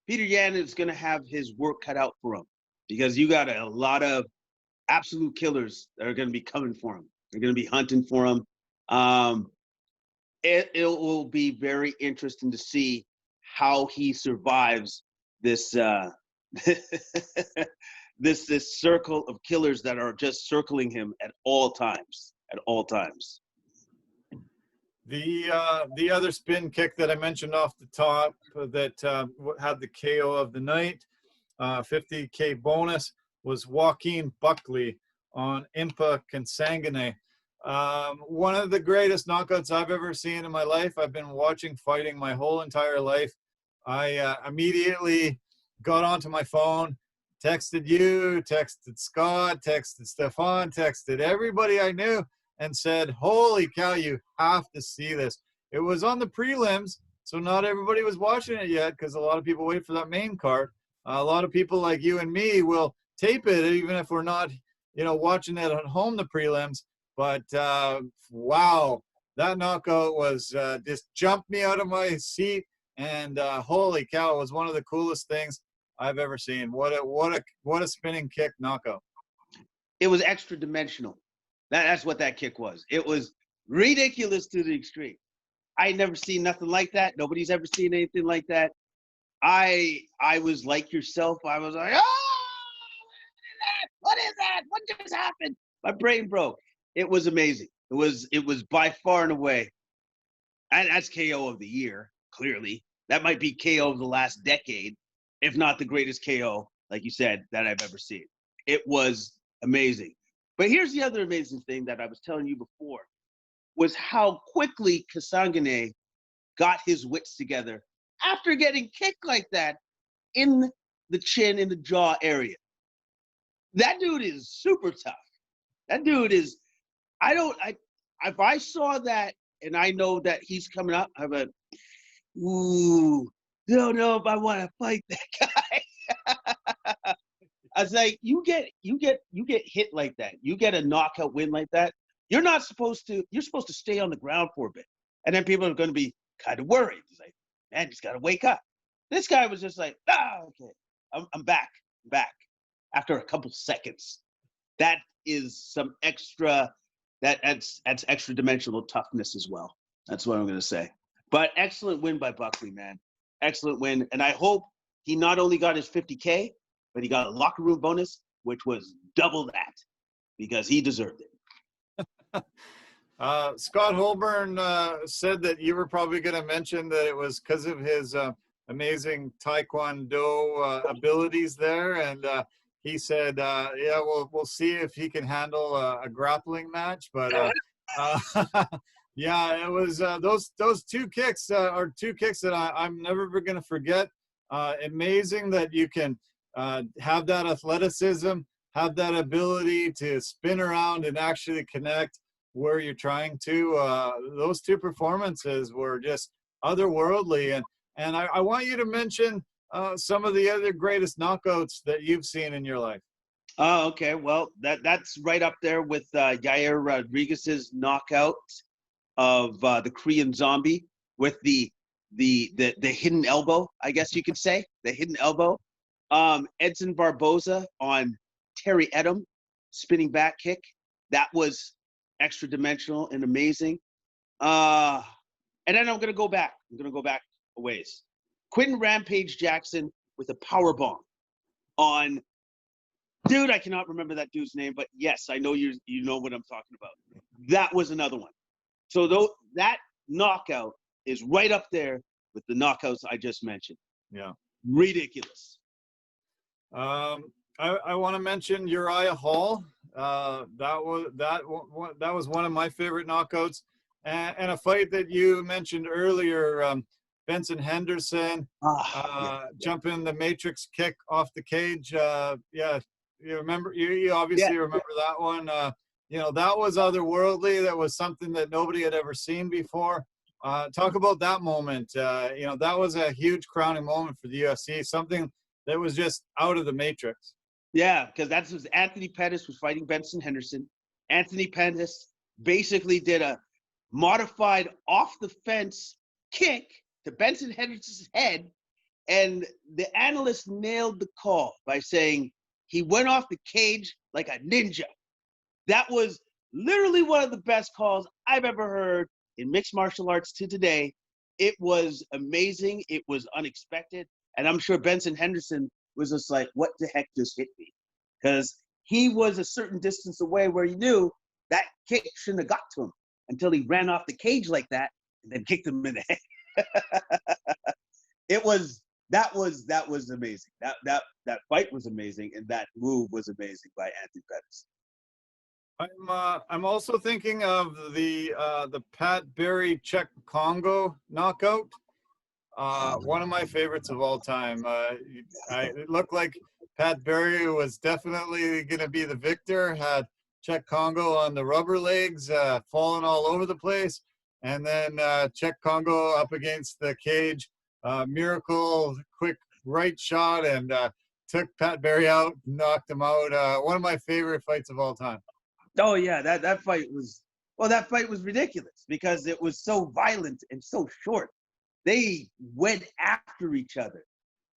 Peter Yan is going to have his work cut out for him because you got a lot of absolute killers that are going to be coming for him. They're going to be hunting for him. It will be very interesting to see how he survives this this circle of killers that are just circling him at all times. At all times. The other spin kick that I mentioned off the top that had the KO of the night, 50K bonus, was Joaquin Buckley on Impa Kansangane. One of the greatest knockouts I've ever seen in my life. I've been watching fighting my whole entire life. I immediately got onto my phone, texted you, texted Scott, texted Stefan, texted everybody I knew, and said, holy cow, you have to see this. It was on the prelims, so not everybody was watching it yet because a lot of people wait for that main card. A lot of people like you and me will tape it even if we're not, watching it at home, the prelims. But, wow, that knockout was just jumped me out of my seat. And holy cow, it was one of the coolest things I've ever seen. What a spinning kick knockout. It was extra dimensional. That's what that kick was. It was ridiculous to the extreme. I had never seen nothing like that. Nobody's ever seen anything like that. I was like yourself. I was like, oh, what is that? What just happened? My brain broke. It was amazing. It was by far and away. And that's KO of the year, clearly. That might be KO of the last decade, if not the greatest KO, like you said, that I've ever seen. It was amazing. But here's the other amazing thing that I was telling you before, was how quickly Kansangane got his wits together after getting kicked like that in the chin, in the jaw area. That dude is super tough. That dude is, if I saw that and I know that he's coming up, I went, ooh, don't know if I want to fight that guy. I was like, you get hit like that. You get a knockout win like that. You're supposed to stay on the ground for a bit. And then people are going to be kind of worried. It's like, man, he's got to wake up. This guy was just like, okay, I'm back. After a couple seconds. That is some extra, that's extra dimensional toughness as well. That's what I'm going to say. But excellent win by Buckley, man. Excellent win. And I hope he not only got his 50K, but he got a locker room bonus, which was double that, because he deserved it. Scott Holborn said that you were probably going to mention that it was because of his amazing Taekwondo abilities there. And he said, yeah, we'll see if he can handle a grappling match. But yeah, it was those two kicks are two kicks that I'm never going to forget. Amazing that you can have that athleticism, have that ability to spin around and actually connect where you're trying to. Those two performances were just otherworldly. And I want you to mention some of the other greatest knockouts that you've seen in your life. Oh, okay. Well, that's right up there with Yair Rodriguez's knockout of the Korean Zombie with the hidden elbow, I guess you could say, the hidden elbow. Edson Barboza on Terry Edom, spinning back kick. That was extra dimensional and amazing. And then I'm going to go back. A ways. Quentin Rampage Jackson with a power bomb on, dude, I cannot remember that dude's name, but yes, I know you know what I'm talking about. That was another one. So that knockout is right up there with the knockouts I just mentioned. Yeah. Ridiculous. I want to mention Uriah Hall. That was one of my favorite knockouts, and a fight that you mentioned earlier. Benson Henderson jumping the matrix kick off the cage. Yeah, you remember? You obviously remember that one. That was otherworldly. That was something that nobody had ever seen before. Talk about that moment. That was a huge crowning moment for the UFC, something that was just out of the matrix. Yeah, because that's was Anthony Pettis was fighting Benson Henderson. Anthony Pettis basically did a modified off the fence kick to Benson Henderson's head, and the analyst nailed the call by saying he went off the cage like a ninja. That was literally one of the best calls I've ever heard in mixed martial arts to today. It was amazing. It was unexpected. And I'm sure Benson Henderson was just like, what the heck just hit me? Because he was a certain distance away where he knew that kick shouldn't have got to him until he ran off the cage like that and then kicked him in the head. That was amazing. That fight was amazing, and that move was amazing by Anthony Pettis. I'm also thinking of the Pat Barry Czech Congo knockout. One of my favorites of all time. It looked like Pat Barry was definitely going to be the victor. Had Czech Congo on the rubber legs, falling all over the place, and then Czech Congo up against the cage. Miracle, quick right shot, and took Pat Barry out, knocked him out. One of my favorite fights of all time. Oh yeah, that fight was ridiculous because it was so violent and so short. They went after each other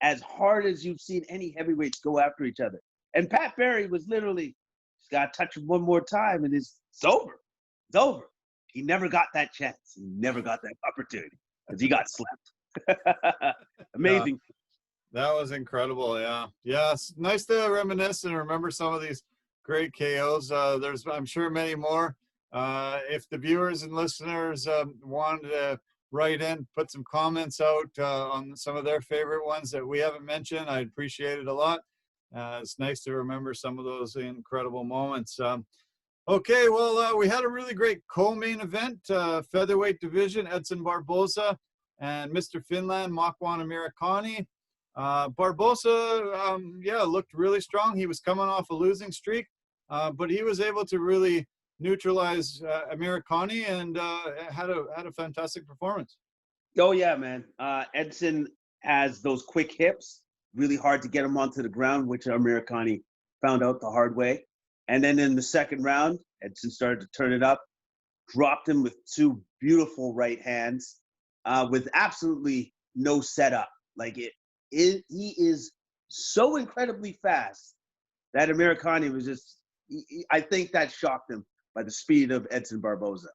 as hard as you've seen any heavyweights go after each other. And Pat Barry was literally, just got to touch him one more time and it's over. It's over. He never got that chance. He never got that opportunity because he got slept. Amazing. That was incredible. Yeah. It's nice to reminisce and remember some of these great KOs. There's, I'm sure, many more. If the viewers and listeners wanted to write in, put some comments out on some of their favorite ones that we haven't mentioned, I'd appreciate it a lot. It's nice to remember some of those incredible moments. Okay, well, we had a really great co-main event, featherweight division, Edson Barboza and Mr. Finland, Makwan Amirkhani. Barboza, looked really strong. He was coming off a losing streak, but he was able to really neutralize Amirkhani and had a fantastic performance. Oh yeah, man. Edson has those quick hips, really hard to get him onto the ground, which Amirkhani found out the hard way. And then in the second round, Edson started to turn it up, dropped him with two beautiful right hands, with absolutely no setup. He is so incredibly fast that Amirkhani was just, I think that shocked him by the speed of Edson Barboza.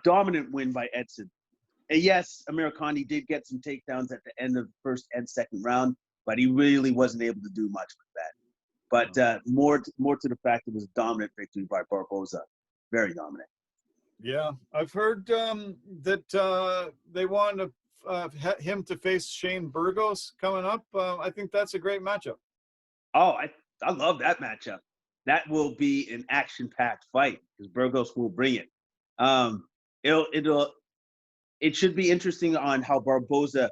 Dominant win by Edson. And yes, Amirkhani did get some takedowns at the end of the first and second round, but he really wasn't able to do much with that. But more to the fact it was a dominant victory by Barboza. Very dominant. Yeah, I've heard that they want him to face Shane Burgos coming up. I think that's a great matchup. Oh, I love that matchup. That will be an action-packed fight because Burgos will bring it. It should be interesting on how Barboza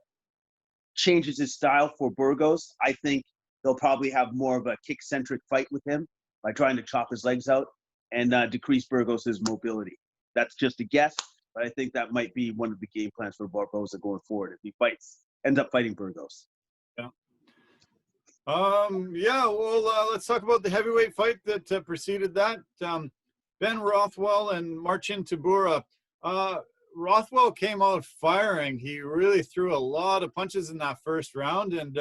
changes his style for Burgos. I think they'll probably have more of a kick-centric fight with him by trying to chop his legs out and decrease Burgos' mobility. That's just a guess, but I think that might be one of the game plans for Barboza going forward if he ends up fighting Burgos. Yeah. Let's talk about the heavyweight fight that preceded that. Ben Rothwell and Marcin Tybura. Rothwell came out firing. He really threw a lot of punches in that first round, and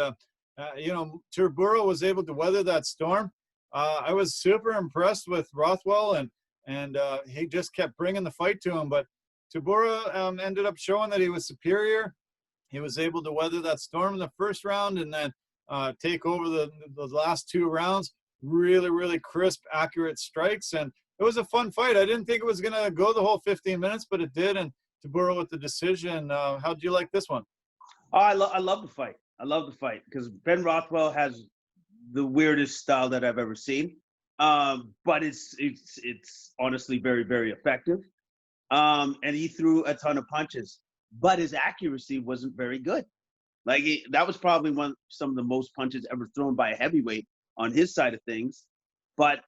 Tybura was able to weather that storm. I was super impressed with Rothwell, and he just kept bringing the fight to him. But Tybura ended up showing that he was superior. He was able to weather that storm in the first round and then take over the last two rounds. Really, really crisp, accurate strikes. And it was a fun fight. I didn't think it was going to go the whole 15 minutes, but it did. And Tybura with the decision. How did you like this one? Oh, I love the fight. I love the fight because Ben Rothwell has the weirdest style that I've ever seen. But it's honestly very, very effective. And he threw a ton of punches, but his accuracy wasn't very good. That was probably some of the most punches ever thrown by a heavyweight on his side of things. But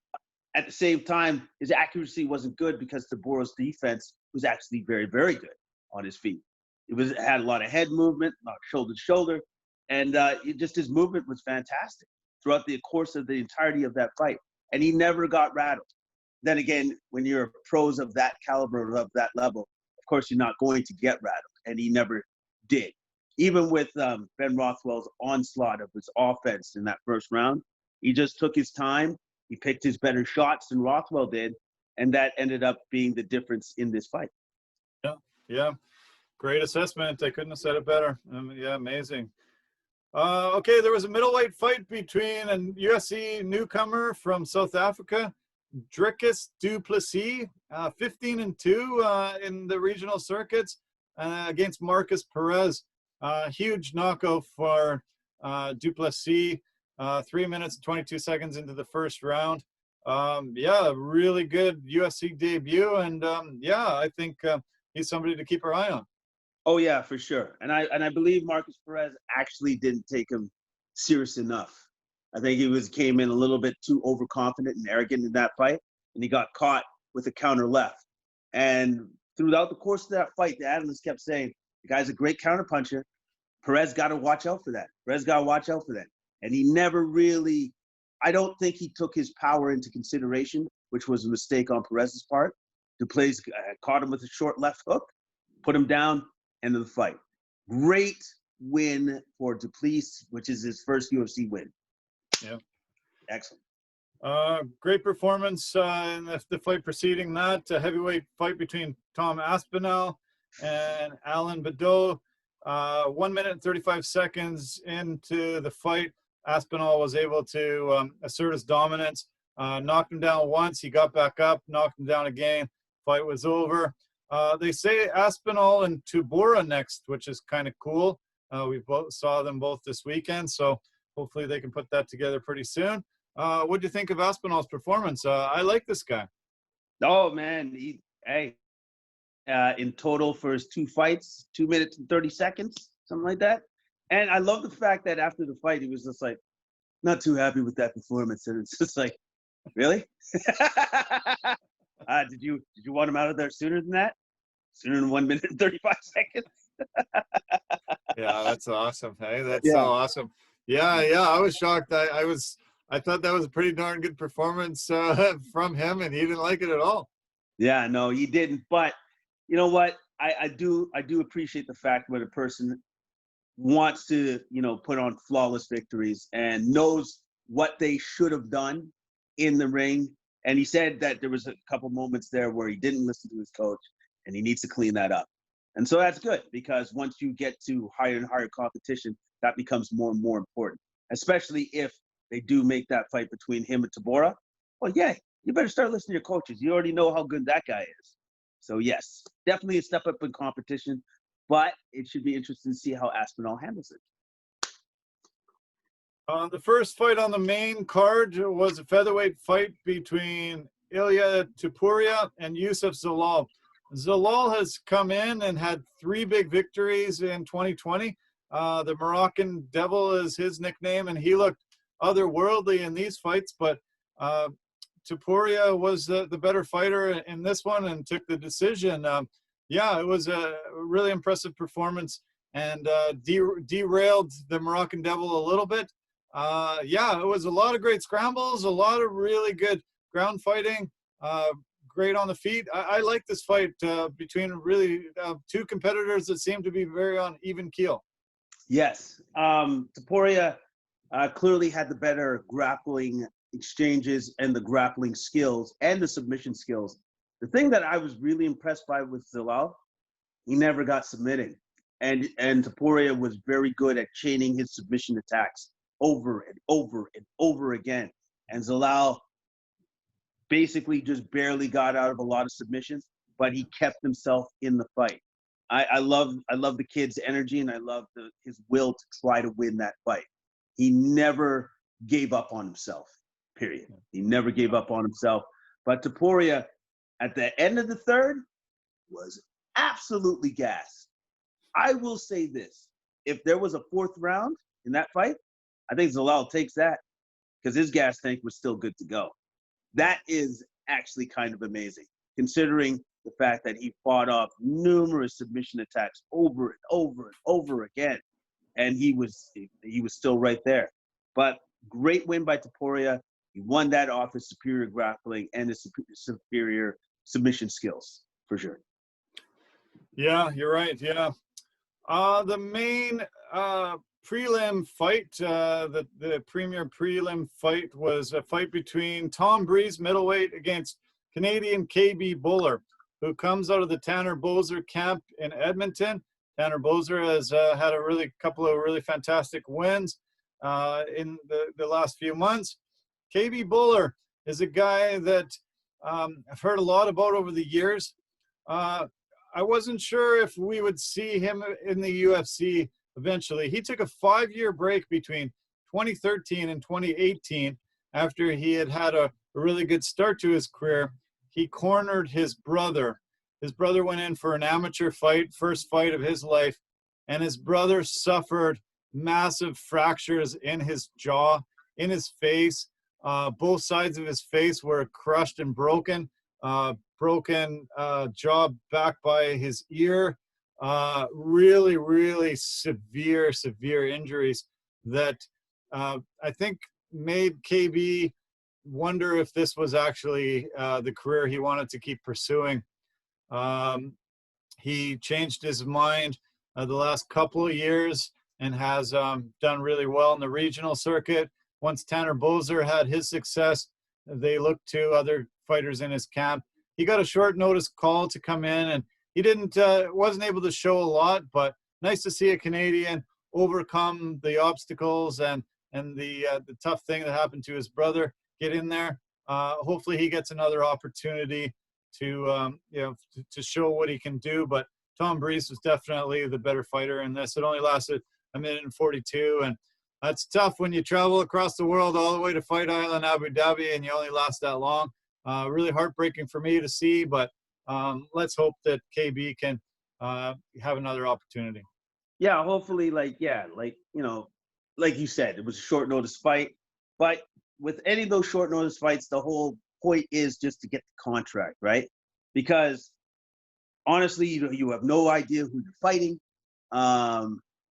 at the same time, his accuracy wasn't good because Tybura's defense was actually very, very good. on his feet. It had a lot of head movement, not shoulder to shoulder, and his movement was fantastic throughout the course of the entirety of that fight. And he never got rattled. Then again, when you're pros of that caliber, of that level, of course you're not going to get rattled, and he never did. Even with Ben Rothwell's onslaught of his offense in that first round, he just took his time. He picked his better shots than Rothwell did, and that ended up being the difference in this fight. Yeah. Great assessment. I couldn't have said it better. Yeah, amazing. Okay, there was a middleweight fight between a UFC newcomer from South Africa, Dricus du Plessis, 15-2 in the regional circuits against Marcus Perez. Huge knockout for du Plessis, 3 minutes and 22 seconds into the first round. Really good UFC debut, and I think he's somebody to keep our eye on. Oh yeah, for sure. And I believe Marcus Perez actually didn't take him serious enough. I think he came in a little bit too overconfident and arrogant in that fight, and he got caught with a counter left. And throughout the course of that fight, the analysts kept saying, the guy's a great counter puncher. Perez got to watch out for that. And he never really, I don't think he took his power into consideration, which was a mistake on Perez's part. Duplessis caught him with a short left hook, put him down, end of the fight. Great win for Duplessis, which is his first UFC win. Yeah. Excellent. Great performance in the fight preceding that. A heavyweight fight between Tom Aspinall and Alan Badeau. 1 minute and 35 seconds into the fight, Aspinall was able to assert his dominance. Knocked him down once. He got back up, knocked him down again. Fight was over. They say Aspinall and Tubura next, which is kind of cool. We both saw them both this weekend, so hopefully they can put that together pretty soon. What do you think of Aspinall's performance? I like this guy. Oh, man. In total for his 2 fights, 2 minutes and 30 seconds, something like that. And I love the fact that after the fight, he was just like, not too happy with that performance. And it's just like, really? Did you want him out of there sooner than that? Sooner than 1 minute and 35 seconds? Yeah, that's awesome. Hey, that's so awesome. Yeah, I was shocked. I thought that was a pretty darn good performance from him, and he didn't like it at all. Yeah, no, he didn't. But you know what? I do appreciate the fact when a person wants to, put on flawless victories and knows what they should have done in the ring. And he said that there was a couple moments there where he didn't listen to his coach, and he needs to clean that up. And so that's good, because once you get to higher and higher competition, that becomes more and more important, especially if they do make that fight between him and Tubura. Well, yeah, you better start listening to your coaches. You already know how good that guy is. So yes, definitely a step up in competition, but it should be interesting to see how Aspinall handles it. The first fight on the main card was a featherweight fight between Ilia Topuria and Youssef Zalal. Zalal has come in and had 3 big victories in 2020. The Moroccan Devil is his nickname, and he looked otherworldly in these fights, but Topuria was the better fighter in this one and took the decision. It was a really impressive performance, and derailed the Moroccan Devil a little bit. It was a lot of great scrambles, a lot of really good ground fighting, great on the feet. I like this fight between really 2 competitors that seem to be very on even keel. Yes. Topuria clearly had the better grappling exchanges and the grappling skills and the submission skills. The thing that I was really impressed by with Zalal, he never got submitting. And Topuria was very good at chaining his submission attacks over and over and over again. And Zalal basically just barely got out of a lot of submissions, but he kept himself in the fight. I love the kid's energy, and I love his will to try to win that fight. He never gave up on himself, period. He never gave up on himself. But Topuria, at the end of the third, was absolutely gassed. I will say this. If there was a 4th round in that fight, I think Zalal takes that, because his gas tank was still good to go. That is actually kind of amazing, considering the fact that he fought off numerous submission attacks over and over and over again, and he was still right there. But great win by Topuria. He won that off his superior grappling and his superior submission skills, for sure. Yeah, you're right. Yeah. The main prelim fight, the premier prelim fight, was a fight between Tom Breeze, middleweight, against Canadian KB Buller, who comes out of the Tanner Boser camp in Edmonton. Tanner Boser has had a couple of really fantastic wins in the last few months. KB Buller is a guy that I've heard a lot about over the years. I wasn't sure if we would see him in the UFC eventually. He took a 5-year break between 2013 and 2018 after he had a really good start to his career. He cornered his brother. His brother went in for an amateur fight, first fight of his life, and his brother suffered massive fractures in his jaw, in his face. Both sides of his face were crushed and broken. Broken jaw back by his ear. Really, really severe injuries that I think made KB wonder if this was actually the career he wanted to keep pursuing. He changed his mind the last couple of years and has done really well in the regional circuit. Once Tanner Boser had his success, they looked to other fighters in his camp. He got a short notice call to come in, and he wasn't able to show a lot, but nice to see a Canadian overcome the obstacles and the tough thing that happened to his brother, get in there. Hopefully he gets another opportunity to show what he can do. But Tom Breeze was definitely the better fighter in this. It only lasted 1:42, and that's tough when you travel across the world all the way to Fight Island, Abu Dhabi, and you only last that long. Really heartbreaking for me to see, but let's hope that KB can have another opportunity. Yeah, hopefully, like you said, it was a short notice fight. But with any of those short notice fights, the whole point is just to get the contract, right? Because honestly, you have no idea who you're fighting,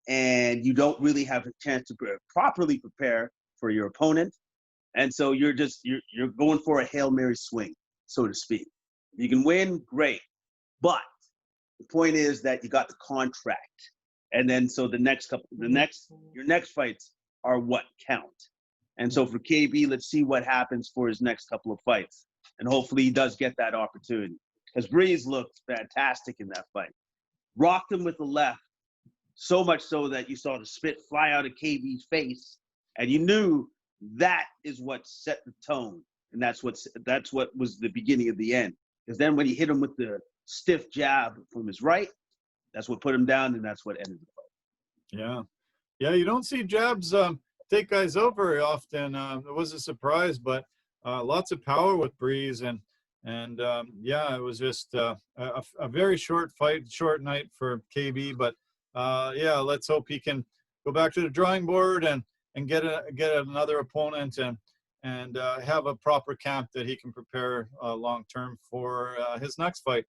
and you don't really have a chance to properly prepare for your opponent. And so you're going for a Hail Mary swing, so to speak. If you can win, great. But the point is that you got the contract. And then so your next fights are what count. And so for KB, let's see what happens for his next couple of fights. And hopefully he does get that opportunity. Because Breeze looked fantastic in that fight. Rocked him with the left, so much so that you saw the spit fly out of KB's face. And you knew that is what set the tone, and that's what was the beginning of the end. Because then when he hit him with the stiff jab from his right, that's what put him down, and that's what ended the fight. Yeah, you don't see jabs take guys out very often. It was a surprise, but lots of power with Breeze, and it was just a very short fight, short night for KB. But let's hope he can go back to the drawing board and get another opponent and have a proper camp that he can prepare long term for his next fight.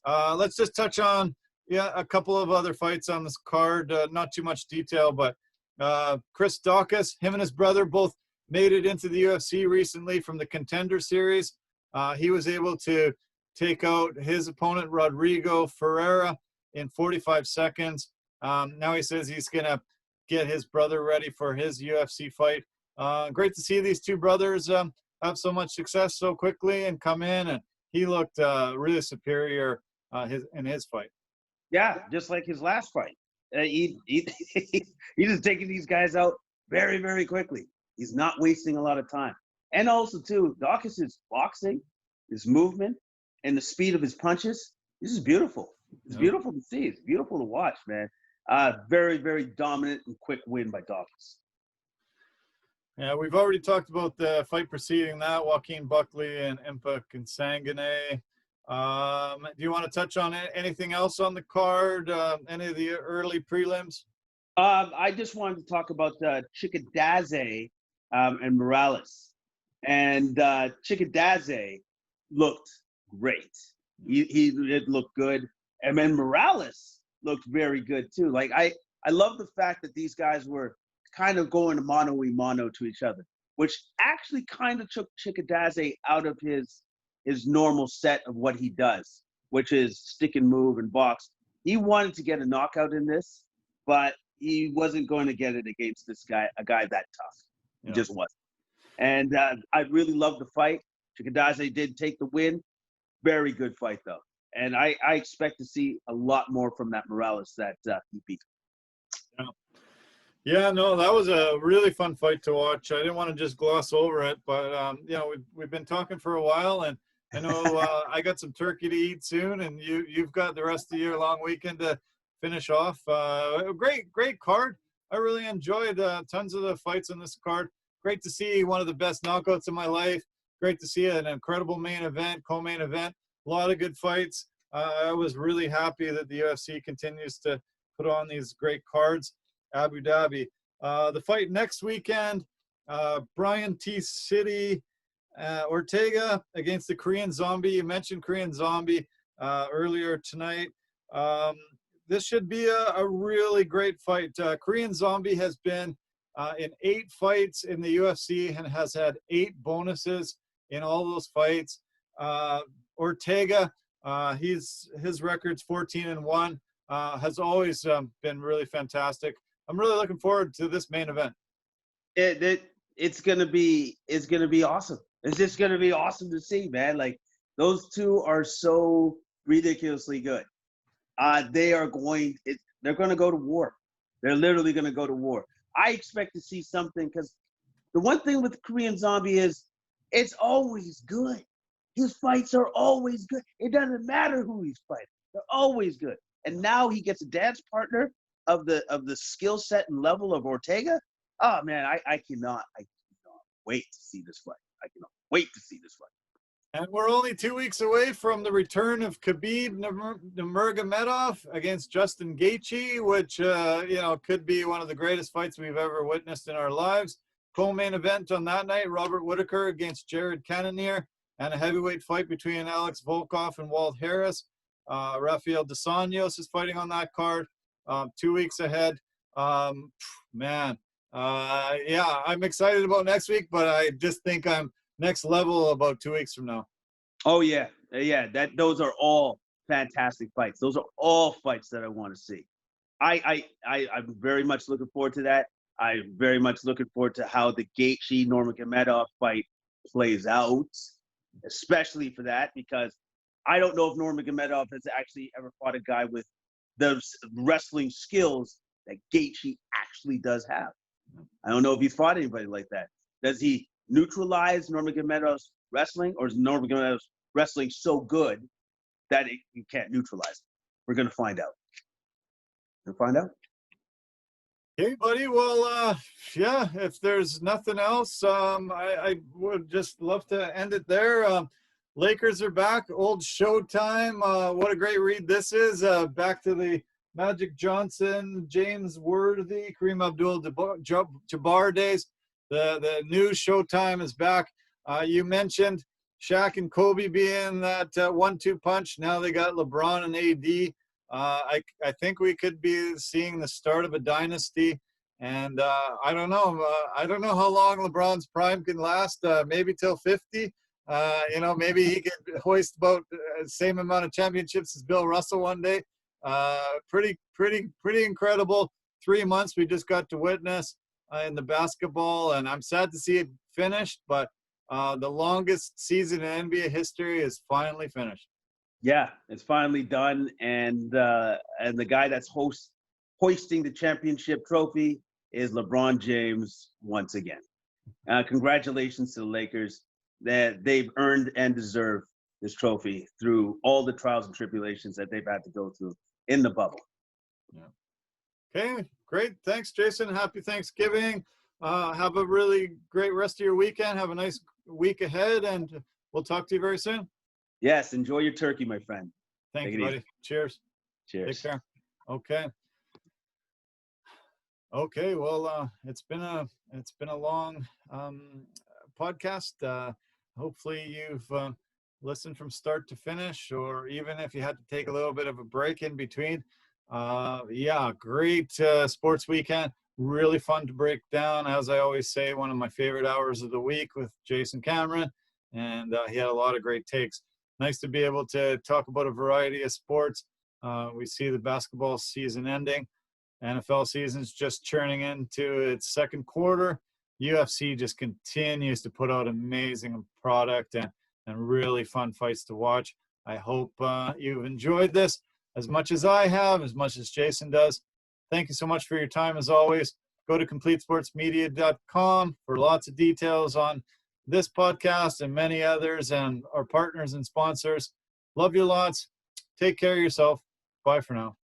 Let's just touch on a couple of other fights on this card. Not too much detail, but Chris Daukaus, him and his brother both made it into the UFC recently from the Contender Series. He was able to take out his opponent Rodrigo Ferreira in 45 seconds. Now he says he's gonna get his brother ready for his UFC fight. Great to see these two brothers have so much success so quickly and come in, and he looked really superior in his fight. Yeah, just like his last fight. He's just taking these guys out very, very quickly. He's not wasting a lot of time. And also, too, Daukaus' boxing, his movement, and the speed of his punches, this is beautiful. It's beautiful to see. It's beautiful to watch, man. Very, very dominant and quick win by Daukaus. Yeah, we've already talked about the fight preceding that, Joaquin Buckley and Impa Kansangane. Do you want to touch on anything else on the card? Any of the early prelims? I just wanted to talk about Chikadze and Morales. And Chikadze looked great. He did look good. And then Morales looked very good too. Like I love the fact that these guys were kind of going mano-a-mano to each other, which actually kind of took Chikadze out of his normal set of what he does, which is stick and move and box. He wanted to get a knockout in this, but he wasn't going to get it against a guy that tough. He just wasn't. And I really loved the fight. Chikadze did take the win. Very good fight, though. And I expect to see a lot more from that Morales that he beat. Yeah, no, that was a really fun fight to watch. I didn't want to just gloss over it, but we've been talking for a while, and I know I got some turkey to eat soon, and you've got the rest of your long weekend to finish off. Great card. I really enjoyed tons of the fights on this card. Great to see one of the best knockouts of my life. Great to see an incredible main event, co-main event. A lot of good fights. I was really happy that the UFC continues to put on these great cards. Abu Dhabi. The fight next weekend, Brian T. City Ortega against the Korean Zombie. You mentioned Korean Zombie earlier tonight. This should be a really great fight. Korean Zombie has been in 8 fights in the UFC and has had 8 bonuses in all those fights. Ortega, his record's 14-1, has always been really fantastic. I'm really looking forward to this main event. It's gonna be awesome. It's just gonna be awesome to see, man. Like those two are so ridiculously good. They're gonna go to war. They're literally gonna go to war. I expect to see something because the one thing with Korean Zombie is it's always good. His fights are always good. It doesn't matter who he's fighting. They're always good. And now he gets a dance partner of the skill set and level of Ortega. Oh man, I cannot wait to see this fight. I cannot wait to see this fight. And we're only 2 weeks away from the return of Khabib Nurmagomedov against Justin Gaethje, which could be one of the greatest fights we've ever witnessed in our lives. Co-main event on that night: Robert Whittaker against Jared Cannonier, and a heavyweight fight between Alex Volkov and Walt Harris. Rafael Dos Anjos is fighting on that card. 2 weeks ahead. I'm excited about next week, but I just think I'm next level about 2 weeks from now. Oh yeah. Those are all fantastic fights. Those are all fights that I want to see. I'm very much looking forward to that. I'm very much looking forward to how the Gaethje Nurmagomedov fight plays out, especially for that, because I don't know if Nurmagomedov has actually ever fought a guy with the wrestling skills that Gaethje actually does have. I don't know if he's fought anybody like that. Does he neutralize Nurmagomedov's wrestling, or is Nurmagomedov's wrestling so good that you can't neutralize it? We're going to find out. Hey, buddy. Well, if there's nothing else, I would just love to end it there. Lakers are back. Old Showtime. What a great read this is. Back to the Magic Johnson, James Worthy, Kareem Abdul-Jabbar days. The new Showtime is back. You mentioned Shaq and Kobe being that 1-2 punch. Now they got LeBron and AD. I think we could be seeing the start of a dynasty. And I don't know. I don't know how long LeBron's prime can last. Maybe till 50. Maybe he could hoist about the same amount of championships as Bill Russell one day. Pretty incredible 3 months we just got to witness in the basketball, and I'm sad to see it finished, but the longest season in NBA history is finally finished. Yeah, it's finally done, and the guy that's hoisting the championship trophy is LeBron James once again. Congratulations to the Lakers. That they've earned and deserve this trophy through all the trials and tribulations that they've had to go through in the bubble. Yeah. Okay, great. Thanks, Jason. Happy Thanksgiving. Have a really great rest of your weekend. Have a nice week ahead, and we'll talk to you very soon. Yes, enjoy your turkey, my friend. Thank you, buddy. Easy. Cheers. Cheers. Take care. Okay. Okay. Well, it's been a long podcast. Hopefully you've listen from start to finish, or even if you had to take a little bit of a break in between. Yeah, great sports weekend. Really fun to break down. As I always say, one of my favorite hours of the week with Jason Cameron, and he had a lot of great takes. Nice to be able to talk about a variety of sports. We see the basketball season ending. NFL season's just churning into its second quarter. UFC just continues to put out amazing product and really fun fights to watch. I hope you've enjoyed this as much as I have, as much as Jason does. Thank you so much for your time as always. Go to CompleteSportsMedia.com for lots of details on this podcast and many others and our partners and sponsors. Love you lots. Take care of yourself. Bye for now.